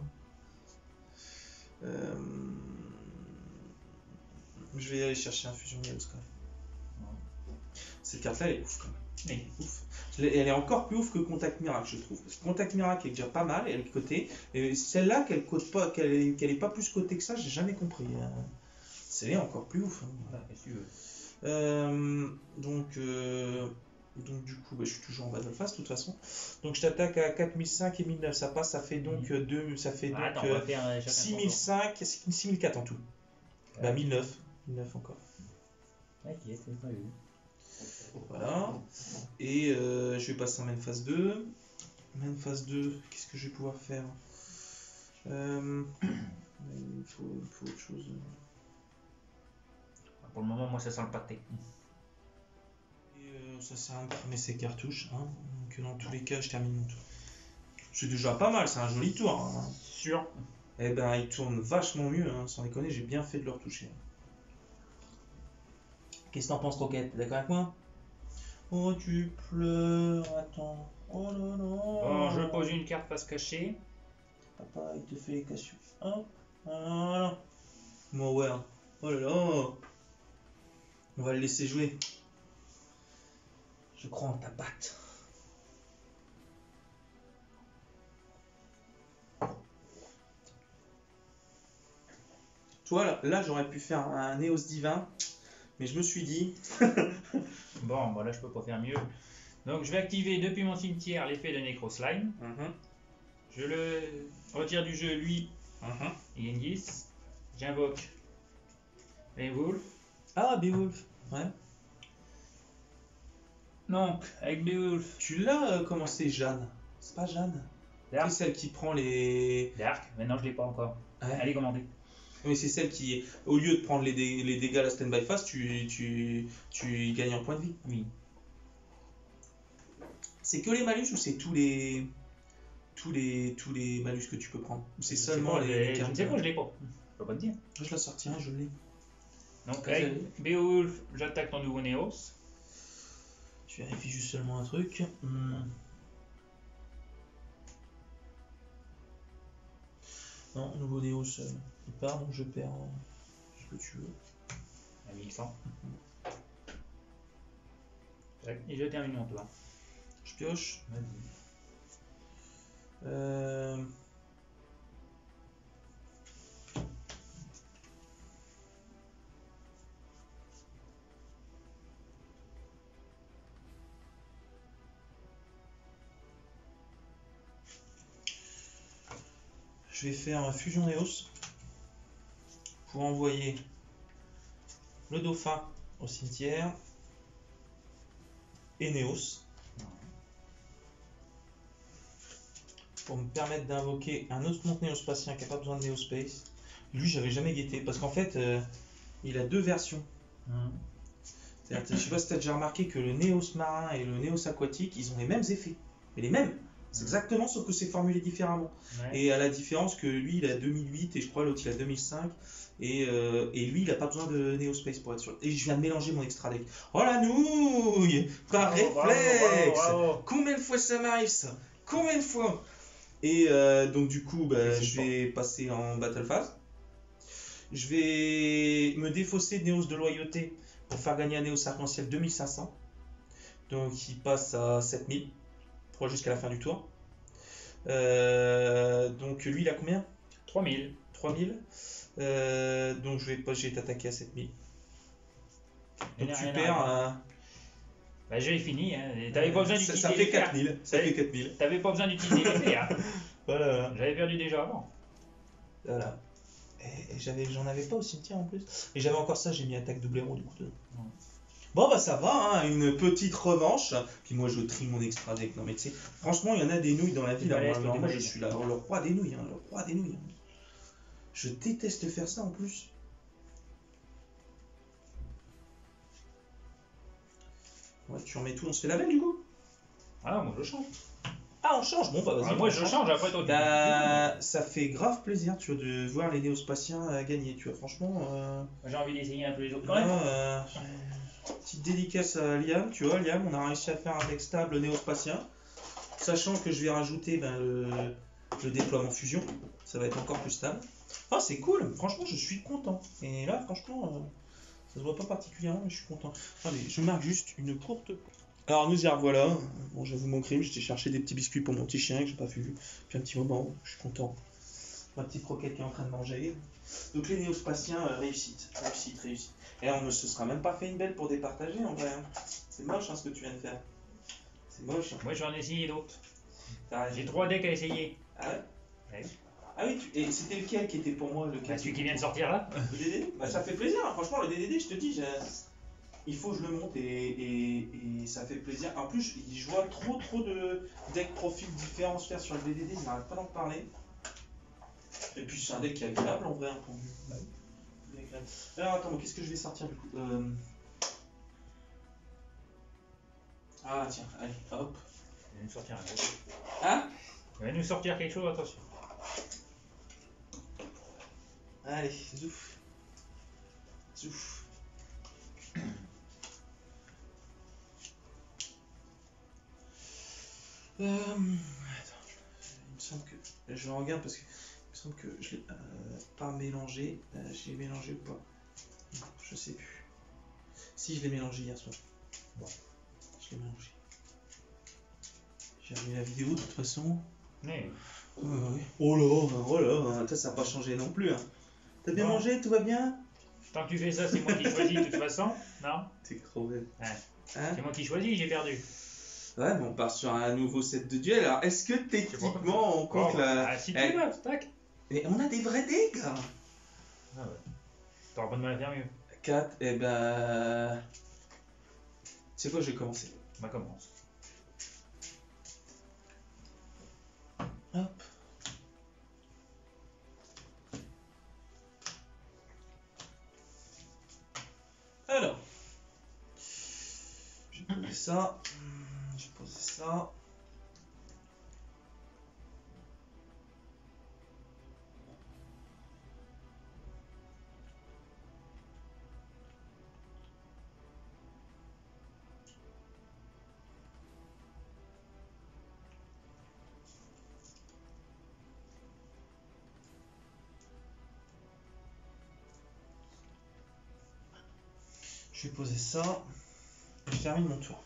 Je vais aller chercher un fusion Néos quand même. Cette carte-là, elle est ouf quand même. Elle est ouf. Elle est encore plus ouf que Contact Miracle, je trouve. Parce que Contact Miracle est déjà pas mal, elle est cotée. Et celle-là, qu'elle est pas plus cotée que ça, j'ai jamais compris. Celle-là est encore plus ouf. Hein. Qu'est-ce que tu veux? Donc du coup, je suis toujours en Battle Phase de toute façon. Donc je t'attaque à 4005 et 1009, ça passe, ça fait donc 6005 et 6004 en tout. 1009 encore. Ok, c'est pas eu. Voilà. Et je vais passer en main phase 2. Main phase 2, qu'est-ce que je vais pouvoir faire? Il faut autre chose. Pour le moment, moi, ça sent le pâté. Néo, ça sert à me cramer ses cartouches. Hein. Donc dans tous les cas, je termine mon tour. C'est déjà pas mal, c'est un joli tour. Hein. Sûr. Eh ben, il tourne vachement mieux, hein. Sans déconner, j'ai bien fait de le retoucher. Qu'est-ce que t'en penses, Roquette? T'es d'accord avec moi? Oh, tu pleures, attends. Oh là là. Bon, je pose une carte face cachée. Papa, il te fait les cassures. Hop, voilà. Mon world. Oh là là. On va le laisser jouer. Je crois en ta patte. Tu vois, là j'aurais pu faire un Néos divin, mais je me suis dit. Bon, là je peux pas faire mieux. Donc je vais activer depuis mon cimetière l'effet de Necro Slime. Je le retire du jeu, lui, il gagne 10. J'invoque Beowulf. Ah, Beowulf. Ouais. Donc, avec Beowulf, Tu l'as commencé, Jeanne. C'est pas Jeanne. Dark. C'est celle qui prend les. Dark, maintenant je l'ai pas encore. Ouais. Allez, commandez. Oui, c'est celle qui, au lieu de prendre les dégâts à la stand-by phase, tu gagnes un point de vie. Oui. C'est que les malus ou c'est tous les malus que tu peux prendre? Ou c'est seulement les Je cartes? ne sais pas, je l'ai pas. Je peux pas te dire. Je la sortirai, je l'ai. Donc, Vous avec avez? Beowulf, j'attaque ton nouveau Néos. Je vérifie juste seulement un truc. Non, nouveau Néos, il part, donc je perds ce que tu veux. À 1100. Et je termine mon tour. Je pioche. Vas-y. Je vais faire un fusion Néos pour envoyer le dauphin au cimetière et Néos pour me permettre d'invoquer un autre monte néospatien qui n'a pas besoin de Néospace. Lui, j'avais jamais guetté parce qu'en fait, il a deux versions. Je sais pas si tu as déjà remarqué que le Néos marin et le Néos aquatique, ils ont les mêmes effets. Mais les mêmes. C'est exactement, sauf que c'est formulé différemment. Ouais. Et à la différence que lui, il a 2008 et je crois l'autre, il a 2005. Et lui, il n'a pas besoin de Néospace pour être sûr. Et je viens de mélanger mon extra deck. Oh la nouille! Par réflexe! Bravo. Combien de fois ça m'arrive ça? Combien de fois? Et donc du coup, je vais passer en battle phase. Je vais me défausser de Néos de loyauté pour faire gagner un Néos arc-en-ciel 2500. Donc il passe à 7000 jusqu'à la fin du tour. Donc lui, il a combien? 3000. 3000. Donc je vais t'attaquer à 7000. Donc tu perds. J'ai fini. Hein. T'avais pas besoin d'utiliser. Ça fait 4000. Ça fait 4000. T'avais pas besoin d'utiliser l'effet. Hein. Voilà. J'avais perdu déjà avant. Voilà. Et j'en avais pas au cimetière en plus. Et j'avais encore ça, j'ai mis attaque double héros du coup. Bon bah ça va, hein, une petite revanche. Puis moi je trie mon extra deck. Non mais tu sais, franchement il y en a des nouilles dans la vie. Là, moi je suis là, le roi des nouilles. Hein, le roi des nouilles. Hein. Je déteste faire ça en plus. Ouais, tu remets tout, on se fait la belle du coup. Ah, moi je change. Ah, on change. Bon bah vas-y. Moi je change après toi. Bah, ça fait grave plaisir, tu vois, de voir les néospatiens gagner, tu vois, franchement. J'ai envie d'essayer un peu les autres. Petite dédicace à Liam, tu vois, Liam, on a réussi à faire un deck stable néospatien, sachant que je vais rajouter le déploiement fusion, ça va être encore plus stable. Ah, c'est cool, franchement, je suis content. Et là, franchement, ça se voit pas particulièrement, mais je suis content. Allez, je marque juste une courte. Alors, nous y revoilà. Bon, j'avoue mon crime, j'étais chercher des petits biscuits pour mon petit chien que j'ai pas vu depuis un petit moment, je suis content. Ma petite croquette qui est en train de manger. Donc, les néospatiens, réussite. Et on ne se sera même pas fait une belle pour départager en vrai. Hein. C'est moche hein, ce que tu viens de faire. C'est moche. Hein. Moi j'en ai essayé d'autres. J'ai 3 decks à essayer. Ah ouais? Ouais. Ah oui, et c'était lequel qui était pour moi Celui qui vient de sortir là. Le DDD? Bah, ça fait plaisir, hein. Franchement le DDD je te dis, il faut que je le monte et ça fait plaisir. En plus je vois trop de decks profils différents se faire sur le DDD, je n'arrête pas d'en parler. Et puis c'est un deck qui est agréable en vrai. Hein, alors attends, qu'est-ce que je vais sortir du coup Ah tiens, allez, hop. Il va nous sortir un gros. Hein? Il va nous sortir quelque chose, attention. Allez, zouf. Zouf. Attends, il me semble que... Je regarde parce que... Il me semble que je l'ai pas mélangé. J'ai mélangé ou pas? Non, je sais plus. Si, je l'ai mélangé hier soir. Bon. Je l'ai mélangé. J'ai remis la vidéo de toute façon. Oui. Ouais. Oh là, toi, ça n'a pas changé non plus. Hein. T'as bien Non. mangé, tout va bien? Tant que tu fais ça, c'est moi qui choisis de toute façon. Non? T'es crevé. Ouais. Hein? C'est moi qui choisis, j'ai perdu. Ouais, mais on part sur un nouveau set de duel. Alors, est-ce que techniquement on compte la. Ah, si tu Eh, veux, tac. Mais on a des vrais dés, gars! Ah ouais. T'auras pas de mal à faire mieux. 4, et ben. Tu sais quoi, je vais commencer. Bah commence. Hop. Alors. Je vais poser ça. Je vais poser ça. Je vais poser ça. Je termine mon tour.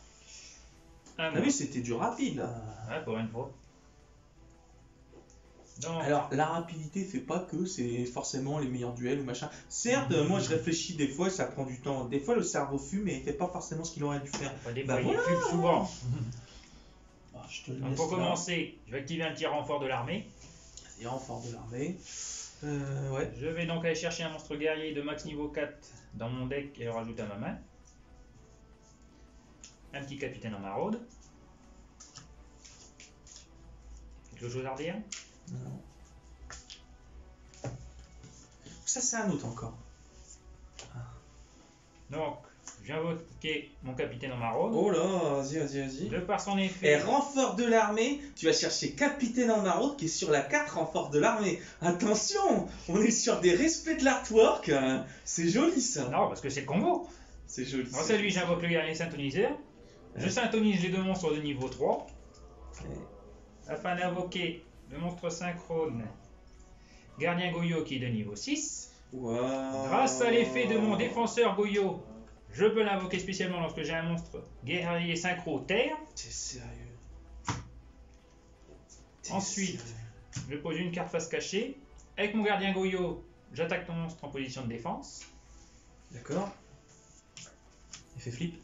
Ah Ah oui, c'était du rapide là. Ouais, pour une fois. Donc, Alors, la rapidité fait pas que c'est forcément les meilleurs duels ou machin. Certes, moi je réfléchis des fois, ça prend du temps. Des fois, le cerveau fume et il fait pas forcément ce qu'il aurait dû faire. pas des bah fois, il voilà. fume souvent. Ah, je te le Donc laisse pour là. commencer, je vais activer un petit renfort de l'armée. C'est renfort de l'armée. Ouais. Je vais donc aller chercher un monstre guerrier de max niveau 4 dans mon deck et le rajouter à ma main. Un petit capitaine en maraude. Quelque chose à redire? Non. Ça, c'est un autre encore. Donc, je viens invoquer mon capitaine en maraude. Oh là, vas-y. De par son Et effet, renfort de l'armée, tu vas chercher capitaine en maraude qui est sur la 4 renfort de l'armée. Attention, on est sur des respects de l'artwork. Hein. C'est joli ça. non, parce que c'est le combo. C'est joli. Grâce à lui, j'invoque le guerrier synthoniseur. Je syntonise les deux monstres de niveau 3 afin d'invoquer le monstre synchrone gardien Goyo qui est de niveau 6. Wow. Grâce à l'effet de mon défenseur Goyo, je peux l'invoquer spécialement lorsque j'ai un monstre guerrier synchro terre. T'es sérieux. Ensuite, sérieux. je pose une carte face cachée. Avec mon gardien Goyo, j'attaque ton monstre en position de défense. D'accord. Effet flip.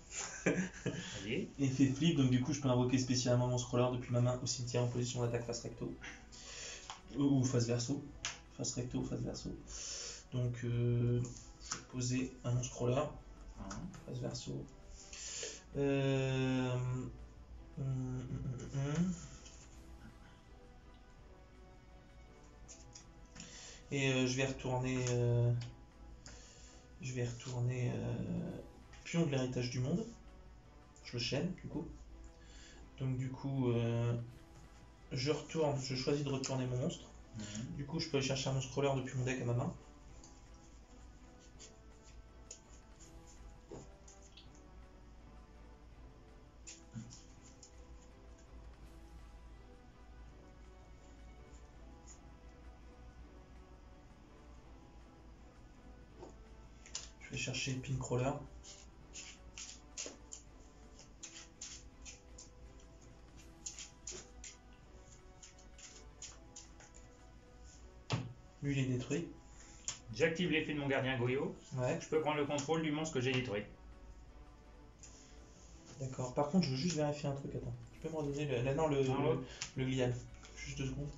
Voyez. Effet flip, donc du coup je peux invoquer spécialement mon scroller depuis ma main au cimetière en position d'attaque face recto. Ou face verso. Face recto ou face verso. Donc je vais poser un mon scroller. Face verso. Et je vais retourner pion de l'héritage du monde. Je le chaîne du coup. Donc du coup je choisis de retourner mon monstre. Du coup je peux aller chercher un monstre scroller depuis mon deck à ma main. Je vais chercher Pincrawler. Lui il est détruit. J'active l'effet de mon gardien Goyo. Ouais, Je peux prendre le contrôle du monstre que j'ai détruit. d'accord. Par contre je veux juste vérifier un truc, attends. Tu peux me redonner le glial. Juste 2 secondes.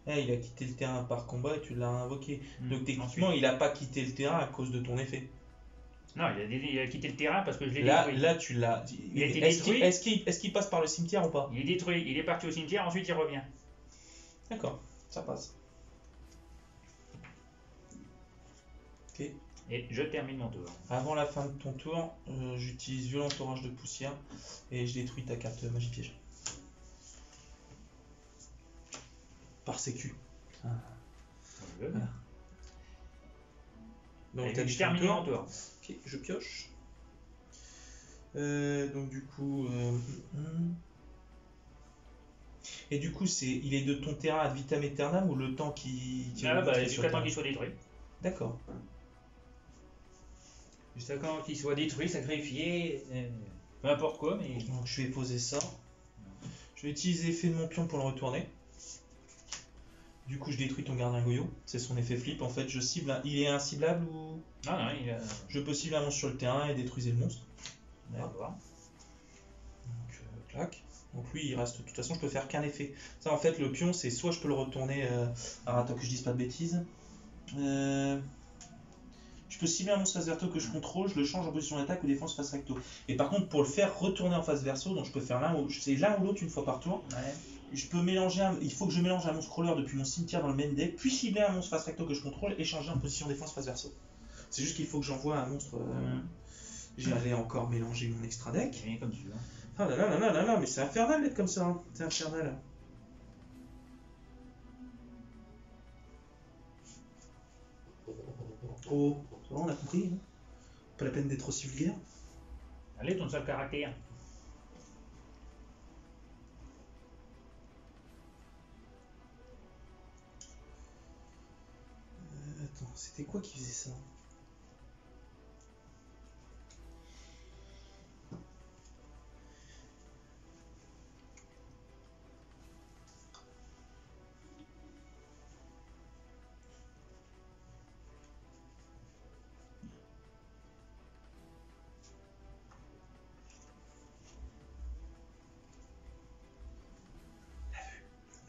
Il a quitté le terrain par combat et tu l'as invoqué. Donc techniquement, Ensuite. il n'a pas quitté le terrain à cause de ton effet. Non, il a quitté le terrain parce que je l'ai Là, détruit. là, tu l'as. Il a été Est-ce détruit. est-ce qu'il passe par le cimetière ou pas? Il est détruit, il est parti au cimetière, ensuite il revient. D'accord, ça passe. Ok. Et je termine mon tour. Avant la fin de ton tour, j'utilise violent orage de poussière et je détruis ta carte magie piège. Par sécu. Voilà. Donc Et t'as je dit termine ton mon tour. Ok, je pioche. Donc du coup... Et du coup, il est de ton terrain ad vitam aeternam ou le temps qui Ah bah, est sur jusqu'à le temps terrain. qu'il soit détruit. D'accord. Jusqu'à temps qu'il soit détruit, sacrifié, peu importe quoi, mais... Donc je vais poser ça. Je vais utiliser l'effet de mon pion pour le retourner. Du coup, je détruis ton gardien Goyo. C'est son effet flip. En fait, je cible. Il est inciblable ou Non, non, il a... je peux cibler un monstre sur le terrain et détruire le monstre. D'accord. Donc, clac. Donc lui, il reste. De toute façon, je peux faire qu'un effet. Ça, en fait, le pion, c'est soit je peux le retourner. Alors, attends que je dise pas de bêtises. Je peux cibler un monstre face verso que je contrôle, je le change en position d'attaque ou défense face recto. Et par contre, pour le faire retourner en face verso, donc je peux faire c'est l'un ou l'autre une fois par tour. Ouais. Je peux mélanger il faut que je mélange un monstre crawler depuis mon cimetière dans le main deck, puis cibler un monstre face recto que je contrôle et changer en position défense face verso. C'est juste qu'il faut que j'envoie un monstre. J'ai allé encore mélanger mon extra deck. Bien comme tu veux. Ah là là là là là là, mais c'est infernal d'être comme ça. Hein. C'est infernal. Oh, ça va, on a compris. Hein. Pas la peine d'être aussi vulgaire. Allez, ton seul caractère. Attends, c'était quoi qui faisait ça?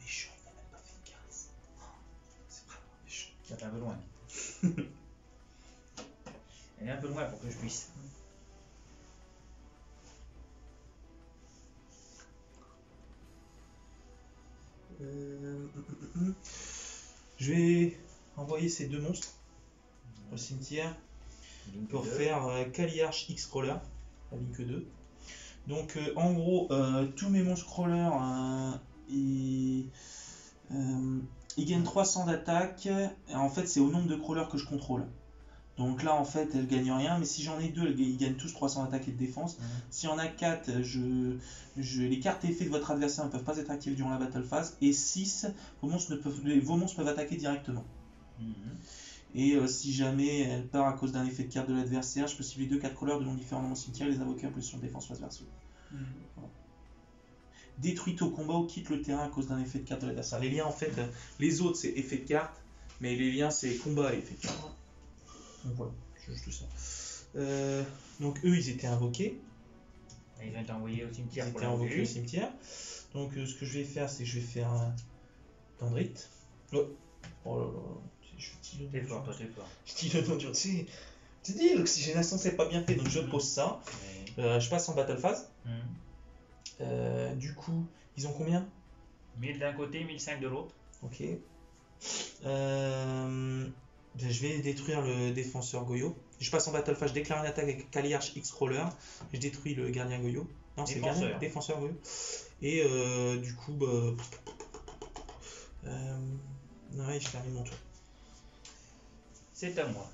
Méchant, il n'a même pas fait une caresse. C'est vraiment méchant. Ça fait un peu loin. Elle est un peu loin pour que je puisse. Je vais envoyer ces deux monstres au cimetière pour faire Kaliarch X Crawler, la ligne que 2. Donc en gros, tous mes monstres crawlers, ils gagnent 300 d'attaque. En fait, c'est au nombre de crawlers que je contrôle. Donc là, en fait, elles gagnent rien, mais si j'en ai deux, ils gagnent tous 300 d'attaque et de défense. S'il y en a 4, les cartes effets de votre adversaire ne peuvent pas être activées durant la battle phase. Et 6, vos monstres peuvent attaquer directement. Et si jamais elle part à cause d'un effet de carte de l'adversaire, je peux cibler 2-4 crawlers de noms différents dans mon cimetière et les invoquer en position de défense face verso. Voilà. Détruite au combat ou quitte le terrain à cause d'un effet de carte de l'adversaire. Les liens, en fait, les autres c'est effet de carte, mais les liens c'est combat et effet de carte. Donc voilà, c'est juste ça. Donc eux ils étaient invoqués. Ils ont été envoyés au cimetière. Ils étaient invoqués au cimetière. Donc ce que je vais faire, c'est que je vais faire un Tendrite. Oh là là, T'es fort, toi t'es fort. je dis le nom du... Tu dis, l'oxygénation c'est pas bien fait, donc je pose ça. Je passe en battle phase. Du coup, ils ont combien? 1000 d'un côté, 1005 de l'autre. Ok. Je vais détruire le défenseur Goyo. Je passe en battle phase, je déclare une attaque avec Kaliarch X Crawler. Je détruis le gardien Goyo. Non, c'est le gardien, défenseur Goyo. Et du coup, ouais, je termine mon tour. C'est à moi.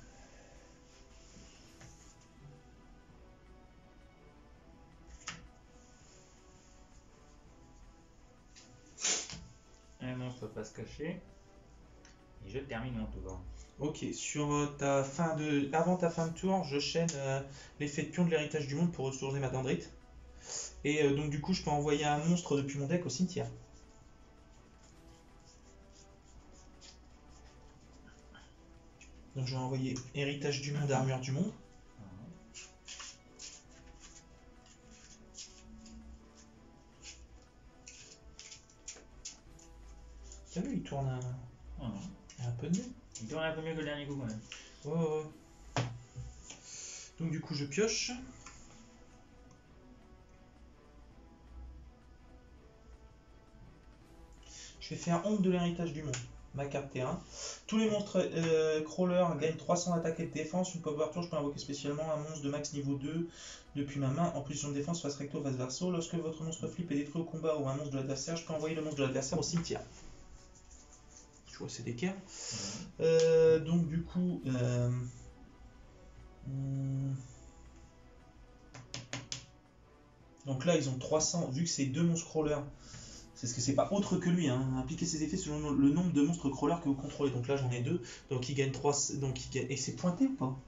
Un monstre peut pas se cacher. Et je termine mon tour. Ok, sur ta fin de... avant ta fin de tour, je chaîne l'effet de pion de l'héritage du monde pour retourner ma dendrite. Et donc du coup, je peux envoyer un monstre depuis mon deck au cimetière. Donc je vais envoyer héritage du monde, armure du monde. T'as vu, il tourne un peu de mieux. Il tourne un peu mieux que le dernier coup quand même. Ouais. Donc du coup, je pioche. Je vais faire honte de l'héritage du monde. ma carte terrain. Tous les monstres crawlers gagnent 300 d'attaque et de défense. Une power tour, je peux invoquer spécialement un monstre de max niveau 2 depuis ma main en position de défense face recto, face verso. Lorsque votre monstre flip est détruit au combat ou un monstre de l'adversaire, je peux envoyer le monstre de l'adversaire au cimetière. Je vois, c'est d'équerre. Donc, du coup. Donc là, ils ont 300, vu que c'est 2 monstres crawlers. C'est ce que c'est pas autre que lui, hein. Appliquez ses effets selon le nombre de monstres crawlers que vous contrôlez. Donc là j'en ai 2, donc il gagne 3. Donc il gagne... Et c'est pointé ou pas?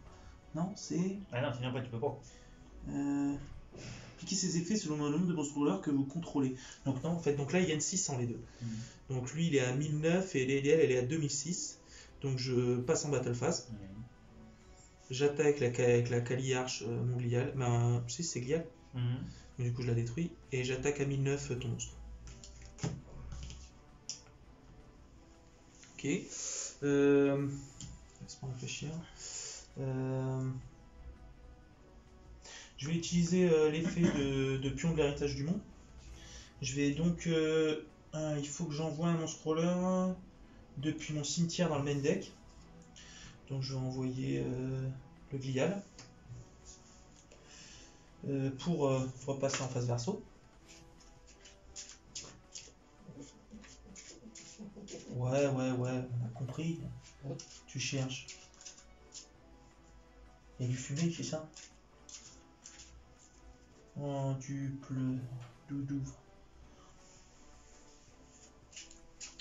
Non, c'est. Ah non, sinon après tu peux pas. Appliquez ses effets selon le nombre de monstres crawlers que vous contrôlez. Donc non, en fait, donc là ils gagnent 600 les deux. Donc lui il est à 1009 et elle est à 2006. Donc je passe en battle phase. J'attaque avec la Kaliarch mon glial. Ben, tu sais, c'est glial. Donc, du coup je la détruis. Et j'attaque à 1009 ton monstre. Ok. Laisse-moi réfléchir. Je vais utiliser l'effet de pion de l'héritage du monde. Je vais donc. Il faut que j'envoie un monstre crawler depuis mon cimetière dans le main deck. Donc je vais envoyer le glial pour repasser en phase verso. Ouais, on a compris. Tu cherches. Il y a du fumé, c'est ça? Oh, tu pleures, doudou.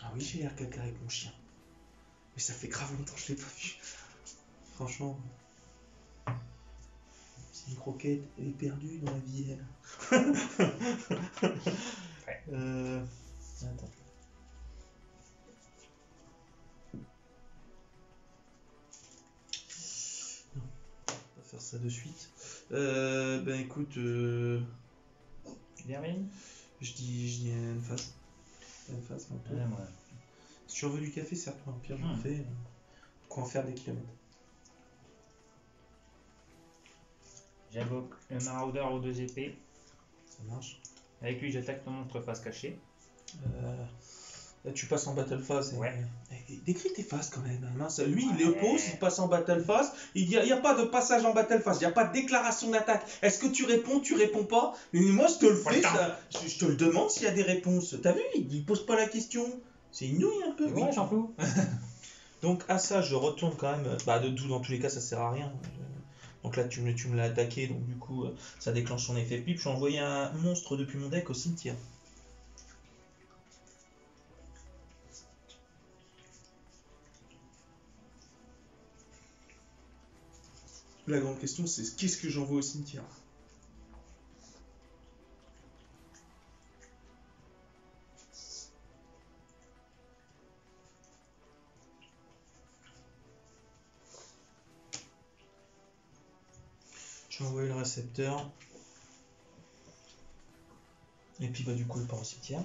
Ah oui, j'ai l'air caca avec mon chien. Mais ça fait grave longtemps que je l'ai pas vu. Franchement. C'est une croquette, elle est perdue dans la vie, elle. Attends. Non, on va faire ça de suite. Ben écoute, Dermine. je dis une phase. Une phase, un peu. Ouais. Si tu en veux du café, serre-toi un pire, j'en fais. Quoi en faire des kilomètres. J'invoque le marauder aux 2 épées. Ça marche. Avec lui, j'attaque ton monstre face cachée. Là, tu passes en battle phase. Ouais. Décris tes phases quand même. Mince. Lui, il oppose, il passe en battle phase. Il dit il n'y a pas de passage en battle phase, il n'y a pas de déclaration d'attaque. Est-ce que tu réponds pas? Mais moi, je te le fais, ça. Je te le demande s'il y a des réponses. T'as vu, il pose pas la question. C'est une nouille un peu. Ouais, j'en fous. Donc, à ça, je retourne quand même. Bah, dans tous les cas, ça sert à rien. Donc là, tu me l'as attaqué, donc du coup, ça déclenche son effet pipe. Je vais envoyer un monstre depuis mon deck au cimetière. La grande question, c'est qu'est-ce que j'envoie au cimetière? Je vais envoyer le récepteur. Et puis bah du coup, il part au cimetière.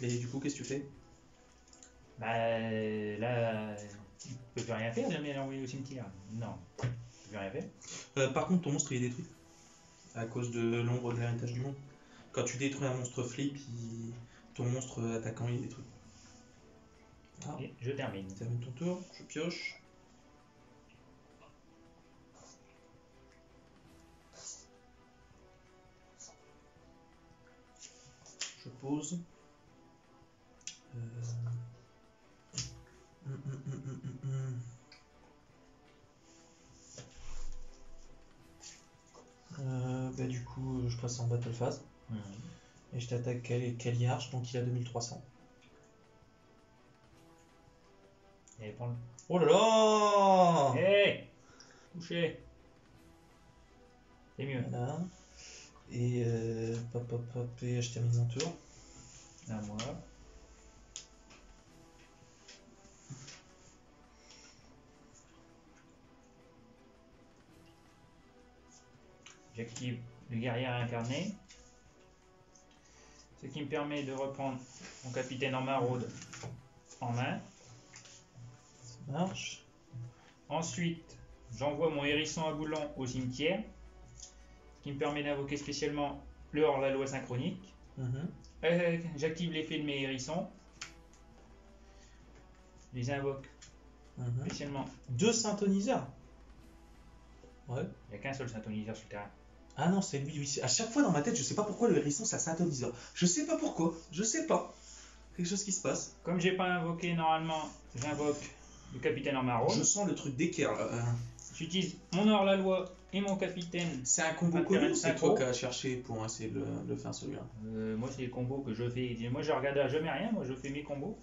Et du coup, qu'est-ce que tu fais? Bah là, il peut plus rien faire, jamais l'envoyer au cimetière. Non, il peut plus rien faire. Par contre, ton monstre il est détruit. À cause de l'ombre de l'héritage du monde. Quand tu détruis un monstre flip, ton monstre attaquant il est détruit. Ah. Et je termine. Termine ton tour, je pioche. Je pose. Bah du coup, je passe en battle phase. Et je t'attaque Kaliarch, donc il a 2300. Et prends le. Oh là là! Hé, touché. C'est mieux. Voilà. Et et je termine mon tour. À moi. J'active le guerrier incarné. Ce qui me permet de reprendre mon capitaine en maraude en main. Ça marche. Ensuite, j'envoie mon hérisson à boulon au cimetière. Ce qui me permet d'invoquer spécialement le hors-la-loi synchronique. J'active l'effet de mes hérissons. je les invoque spécialement. 2 synthoniseurs. Ouais. Il n'y a qu'un seul synthoniseur sur le terrain. Ah non, c'est lui, oui. À chaque fois dans ma tête, je sais pas pourquoi le hérisson, ça synthoniseur. Je sais pas pourquoi. Je sais pas. Quelque chose qui se passe. Comme j'ai pas invoqué normalement, j'invoque le capitaine en marron. Je sens le truc d'équerre là. J'utilise mon hors-la-loi et mon capitaine. C'est un combo Intérêt connu de ou c'est synchro. toi qui as cherché pour essayer de le faire celui-là? Moi, c'est les combos que je fais. Moi, je regarde jamais rien. Moi, je fais mes combos.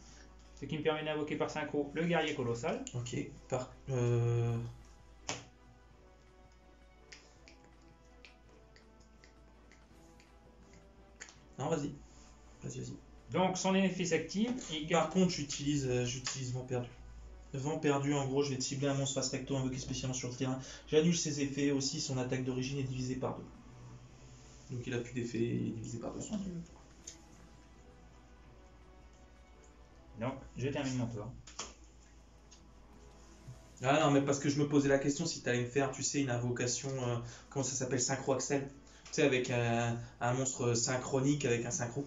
Ce qui me permet d'invoquer par synchro le guerrier colossal. Ok. Non, vas-y. Vas-y. Donc, son effet s'active. Et Par contre, j'utilise vent perdu. Vent perdu, en gros, je vais te cibler un monstre face recto invoqué spécialement sur le terrain. J'annule ses effets aussi, son attaque d'origine est divisée par 2. Donc il a plus d'effet, il est divisé par 2. Donc, je termine mon tour. Ah non, mais parce que je me posais la question si tu allais me faire, tu sais, une invocation, comment ça s'appelle, synchro Axel. Tu sais, avec un monstre synchronique avec un synchro.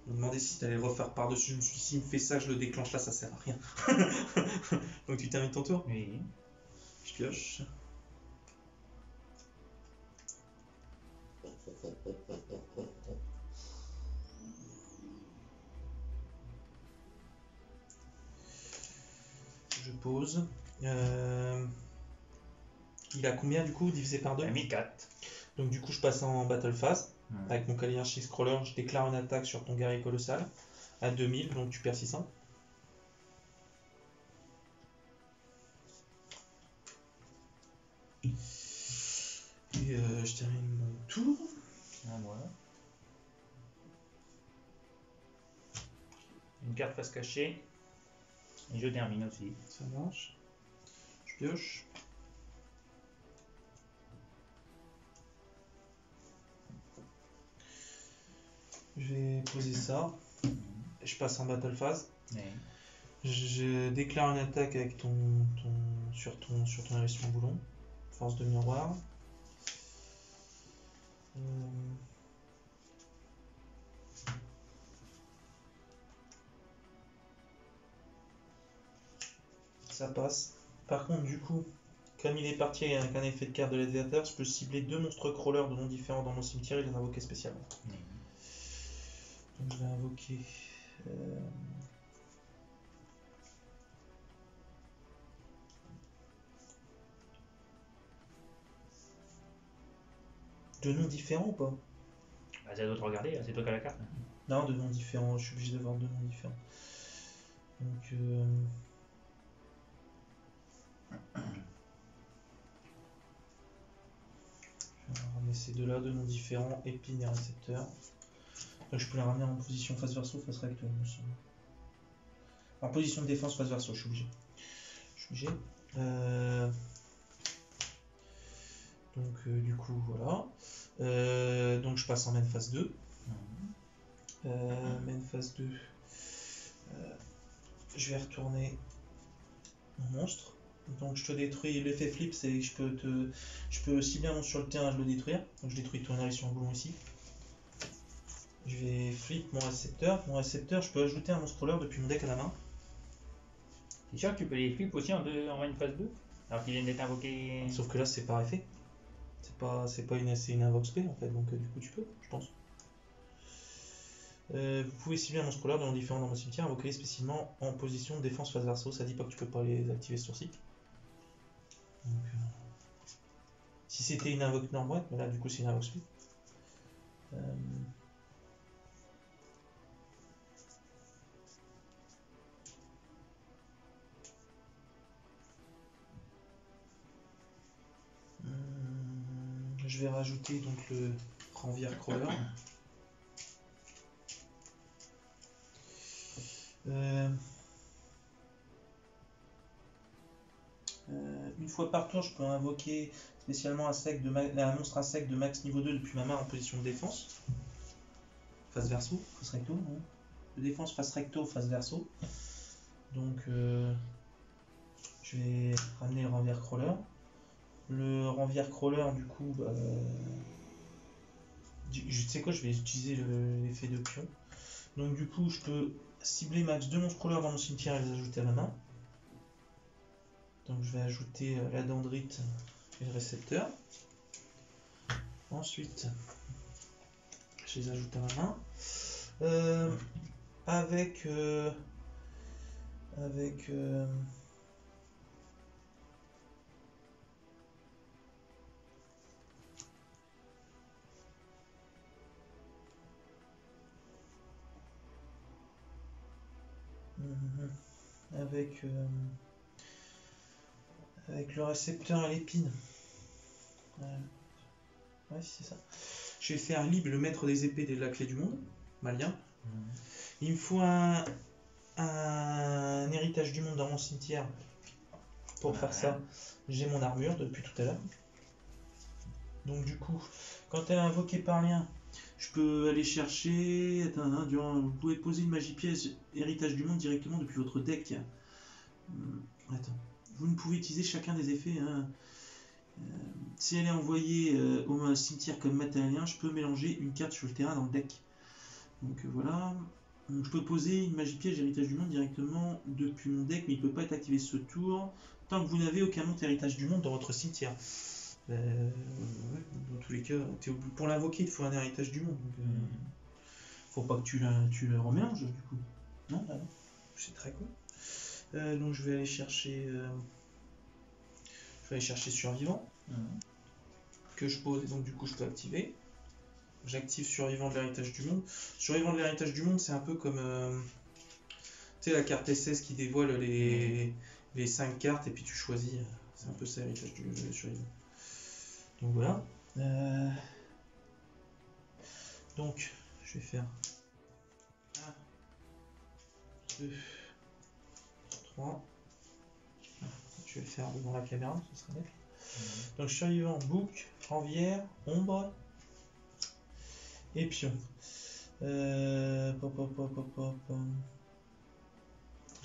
Je me demandais si tu allais le refaire par-dessus. Je me suis dit, s'il me fait ça, je le déclenche là, ça sert à rien. Donc tu termines ton tour? Oui. Je pioche. Je pose. Il a combien du coup divisé par 2? Il a mis 4. Donc du coup je passe en battle phase. Avec mon cavalier archi scroller, je déclare une attaque sur ton guerrier colossal à 2000, donc tu perds 600. Et je termine mon tour. Voilà. Une carte face cachée. Et je termine aussi. Ça marche. Je pioche. Je vais poser ça. Je passe en battle phase. Oui. Je déclare une attaque avec sur ton investissement boulon. Force de miroir. Ça passe. Par contre, du coup, comme il est parti avec un effet de carte de l'adversaire, je peux cibler 2 monstres crawlers de noms différents dans mon cimetière et les invoquer spécialement. Donc je vais invoquer. De noms différents ou pas? Bah, c'est à toi de regarder, c'est toi qui as la carte. Non, de noms différents, je suis obligé d'avoir 2 noms différents. Donc. Je vais ramener ces deux-là, 2 noms différents, épine et récepteur. Donc je peux les ramener en position face verso, face recto, il me semble. En position de défense face verso, je suis obligé. Donc du coup, voilà. Donc je passe en main phase 2. Main phase 2. Je vais retourner mon monstre. Donc je te détruis. L'effet flip, c'est que je peux cibler un monstre sur le terrain et je le détruire. Donc je détruis ton sur le boulon ici. Je vais flip mon récepteur. Mon récepteur, je peux ajouter un monstre crawler depuis mon deck à la main. C'est sûr que tu peux les flip aussi en main phase 2 alors qu'ils viennent d'être invoqués. Sauf que là, c'est par effet. C'est une invoque spé en fait, donc du coup tu peux, je pense. Vous pouvez cibler un monstre crawler de noms différents dans mon cimetière, invoquer spécialement en position de défense face verso. Ça dit pas que tu peux pas les activer sur site. Donc, si c'était une invoque normale, mais là du coup c'est une invoque spé. Je vais rajouter donc le Ranvier Crawler. Une fois par tour, je peux invoquer spécialement un monstre insecte de max niveau 2 depuis ma main en position de défense. Face verso, face recto. Hein. De défense face recto, face verso. Donc je vais ramener le Ranvier Crawler. Le Ranvier Crawler, du coup, tu sais quoi, je vais utiliser l'effet de pion. Donc du coup, je peux cibler max 2 monstres couleurs dans mon cimetière et les ajouter à la main. Donc je vais ajouter la dendrite et le récepteur. Ensuite, je les ajoute à la main. Avec avec le récepteur à l'épine. Ouais, c'est ça. Je vais faire Lib, le maître des épées de la clé du monde, malien. Il me faut un héritage du monde dans mon cimetière. Pour faire ça, j'ai mon armure depuis tout à l'heure. Donc du coup, quand elle est invoquée par lien, je peux aller chercher... vous pouvez poser une magie pièce héritage du monde directement depuis votre deck. Attends. Vous ne pouvez utiliser chacun des effets. Si elle est envoyée au cimetière comme matériel, je peux mélanger une carte sur le terrain dans le deck. Donc voilà. Donc, je peux poser une magie piège héritage du monde directement depuis mon deck, mais il ne peut pas être activé ce tour tant que vous n'avez aucun monstre héritage du monde dans votre cimetière. Ouais, dans tous les cas, pour l'invoquer, il te faut un héritage du monde. Donc, faut pas que tu le remélanges du coup. Non, bah non. C'est très cool. Donc je vais aller chercher. Survivant. Que je pose et donc du coup je peux activer. J'active survivant de l'héritage du monde. Survivant de l'héritage du monde, c'est un peu comme tu sais la carte SS qui dévoile les 5 cartes et puis tu choisis. C'est un peu ça l'héritage du survivant. Donc voilà. Donc je vais faire 1, 2, 3. Je vais le faire devant la caméra, ce sera net. Donc survivant, bouc, ranvière, ombre et pion. Je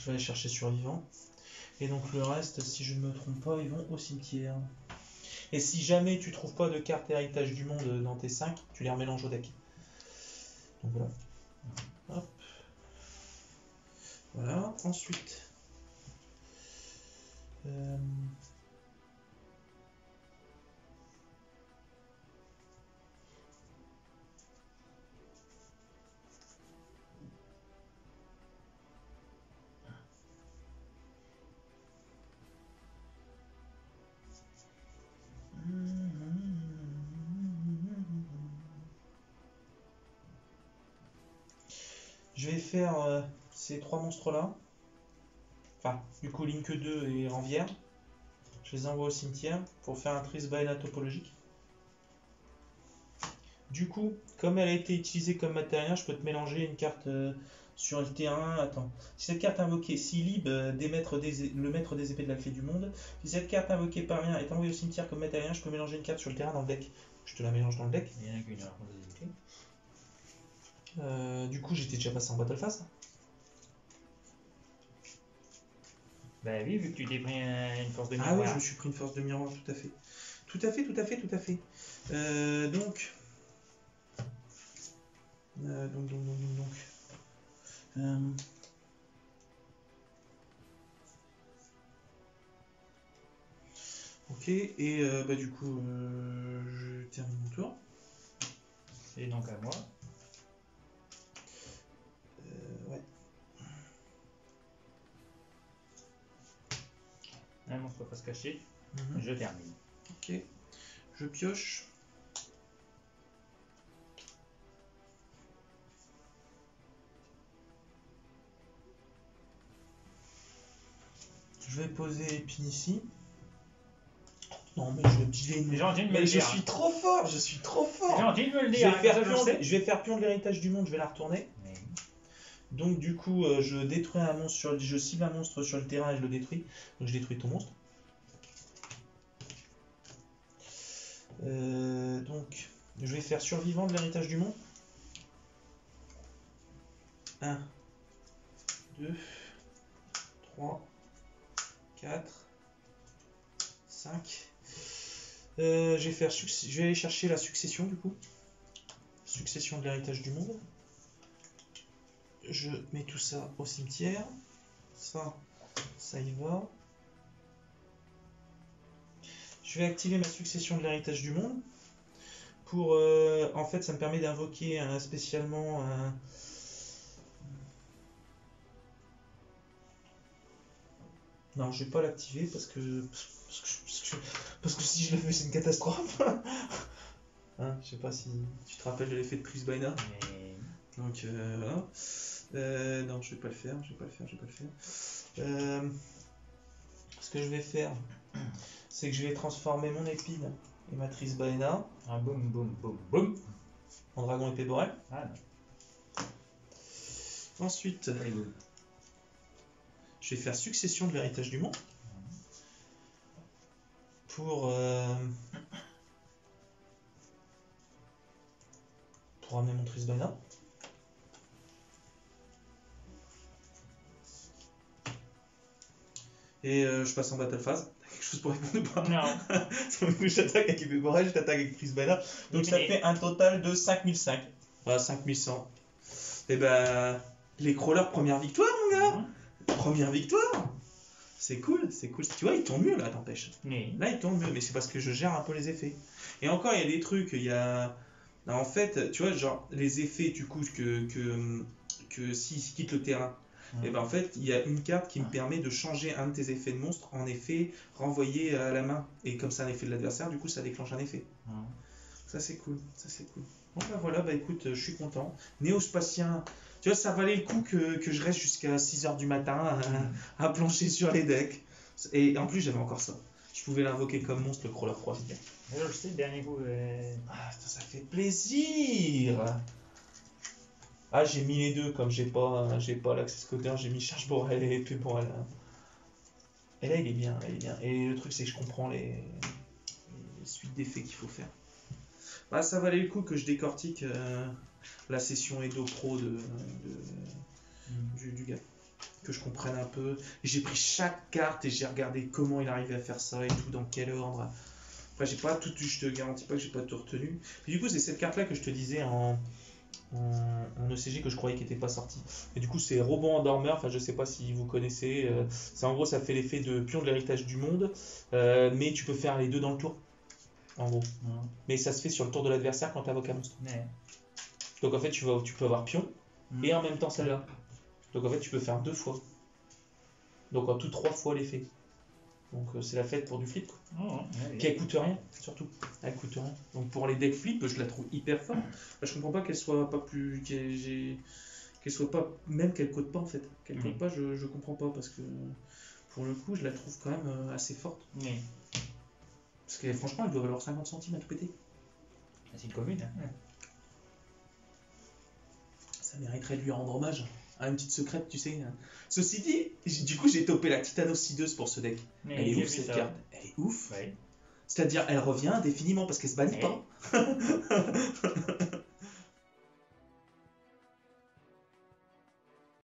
vais aller chercher survivant. Et donc le reste, si je ne me trompe pas, ils vont au cimetière. Et si jamais tu trouves pas de carte héritage du monde dans tes 5, tu les remélanges au deck. Donc voilà. Hop. Voilà. Ensuite. Je vais faire ces 3 monstres là. Enfin, du coup, Link 2 et Ranvière. Je les envoie au cimetière pour faire un Trisbaela topologique. Du coup, comme elle a été utilisée comme matériel, je peux te mélanger une carte sur le terrain. Attends, si cette carte invoquée, si Lib, le maître des épées de la clé du monde, si cette carte invoquée par rien est envoyée au cimetière comme matériel, je peux mélanger une carte sur le terrain dans le deck. Je te la mélange dans le deck. Il y en a qu'une heure. Du coup, j'étais déjà passé en battle phase. Bah oui, vu que tu t'es pris une force de miroir. Ah oui, je me suis pris une force de miroir, tout à fait. Tout à fait. Donc. Ok, et bah du coup, je termine mon tour. Et donc à moi. Ouais. Un monstre pas se cacher. Je termine. Ok, je pioche. Je vais poser épine ici. Non mais je suis trop fort, C'est gentil de me le dire. Je vais faire pion de l'héritage du monde, je vais la retourner. Oui. Donc du coup, je détruis un monstre je cible un monstre sur le terrain et je le détruis. Donc je détruis ton monstre. Donc je vais faire survivant de l'héritage du monde. 1, 2, 3, 4, 5. Je vais aller chercher la succession du coup. Succession de l'héritage du monde. je mets tout ça au cimetière. Ça y va. Je vais activer ma succession de l'héritage du monde. Pour, en fait, ça me permet d'invoquer spécialement un... Non, je vais pas l'activer parce que si je le fais, c'est une catastrophe. Hein, je sais pas si tu te rappelles de l'effet de prise Baina. Donc voilà. Non, je vais pas le faire. Ce que je vais faire, c'est que je vais transformer mon épine et ma Trice Baena Boum, boum, boum, boum. en dragon épée borel. Ah non. Ensuite, Allez, boum. je vais faire succession de l'héritage du monde pour ramener mon Trice Baena. Et je passe en battle phase. Quelque chose pour répondre ou pas? Non. Donc j'attaque avec épée borel, je t'attaque avec Trice Baena. Donc ça fait un total de 5005. Voilà, 5100. Et ben, les crawlers, première victoire, mon gars. Première victoire. C'est cool. Tu vois, ils tournent mieux là, t'empêche. Oui. Là, ils tournent mieux, mais c'est parce que je gère un peu les effets. Et encore, il y a des trucs, il y a... En fait, tu vois, genre, les effets, du coup, que s'ils quittent le terrain, et ben en fait, il y a une carte qui me permet de changer un de tes effets de monstre en effet renvoyé à la main. Et comme c'est un effet de l'adversaire, du coup, ça déclenche un effet. Ça, c'est cool. Bon, bah voilà, bah écoute, je suis content. Néospatien, tu vois, ça valait le coup que je reste jusqu'à 6h du matin à plancher sur les decks. Et en plus, j'avais encore ça. Je pouvais l'invoquer comme monstre, le crawler 3. Je sais, le dernier coup. Ah, ça fait plaisir. Ah, j'ai mis les deux, comme j'ai pas l'access coder, j'ai mis charge borel et épée borel. Et là, il est bien. Et le truc, c'est que je comprends les suites d'effets qu'il faut faire. Bah, ça valait le coup que je décortique la session Edo Pro du gars. Que je comprenne un peu. Et j'ai pris chaque carte et j'ai regardé comment il arrivait à faire ça et tout, dans quel ordre. Enfin, j'ai pas tout, je te garantis pas que j'ai pas tout retenu. Puis du coup, c'est cette carte-là que je te disais en ECG que je croyais qu'il n'était pas sorti. Et du coup, c'est Robot Endormeur. Enfin, je sais pas si vous connaissez. C'est en gros, ça fait l'effet de pion de l'héritage du monde. Mais tu peux faire les deux dans le tour. En gros. Mais ça se fait sur le tour de l'adversaire quand tu invoques un monstre. Donc en fait, tu peux avoir pion et en même temps celle-là. Donc en fait, tu peux faire 2 fois. Donc en tout 3 fois l'effet. Donc c'est la fête pour du flip, quoi. Qui elle coûte rien, surtout. Elle coûte rien. Donc pour les decks flip, je la trouve hyper forte. Je comprends pas qu'elle soit pas plus. Qu'elle soit pas. Même qu'elle code pas en fait. Qu'elle code pas, je comprends pas parce que pour le coup, je la trouve quand même assez forte. Parce que franchement, elle doit valoir 50 centimes à tout péter. C'est une commune. Ça mériterait de lui rendre hommage. Une petite secrète, tu sais. Ceci dit, du coup, j'ai topé la titanocideuse pour ce deck. Elle est ouf cette carte. Elle est ouf. C'est-à-dire, elle revient indéfiniment parce qu'elle se bannit pas.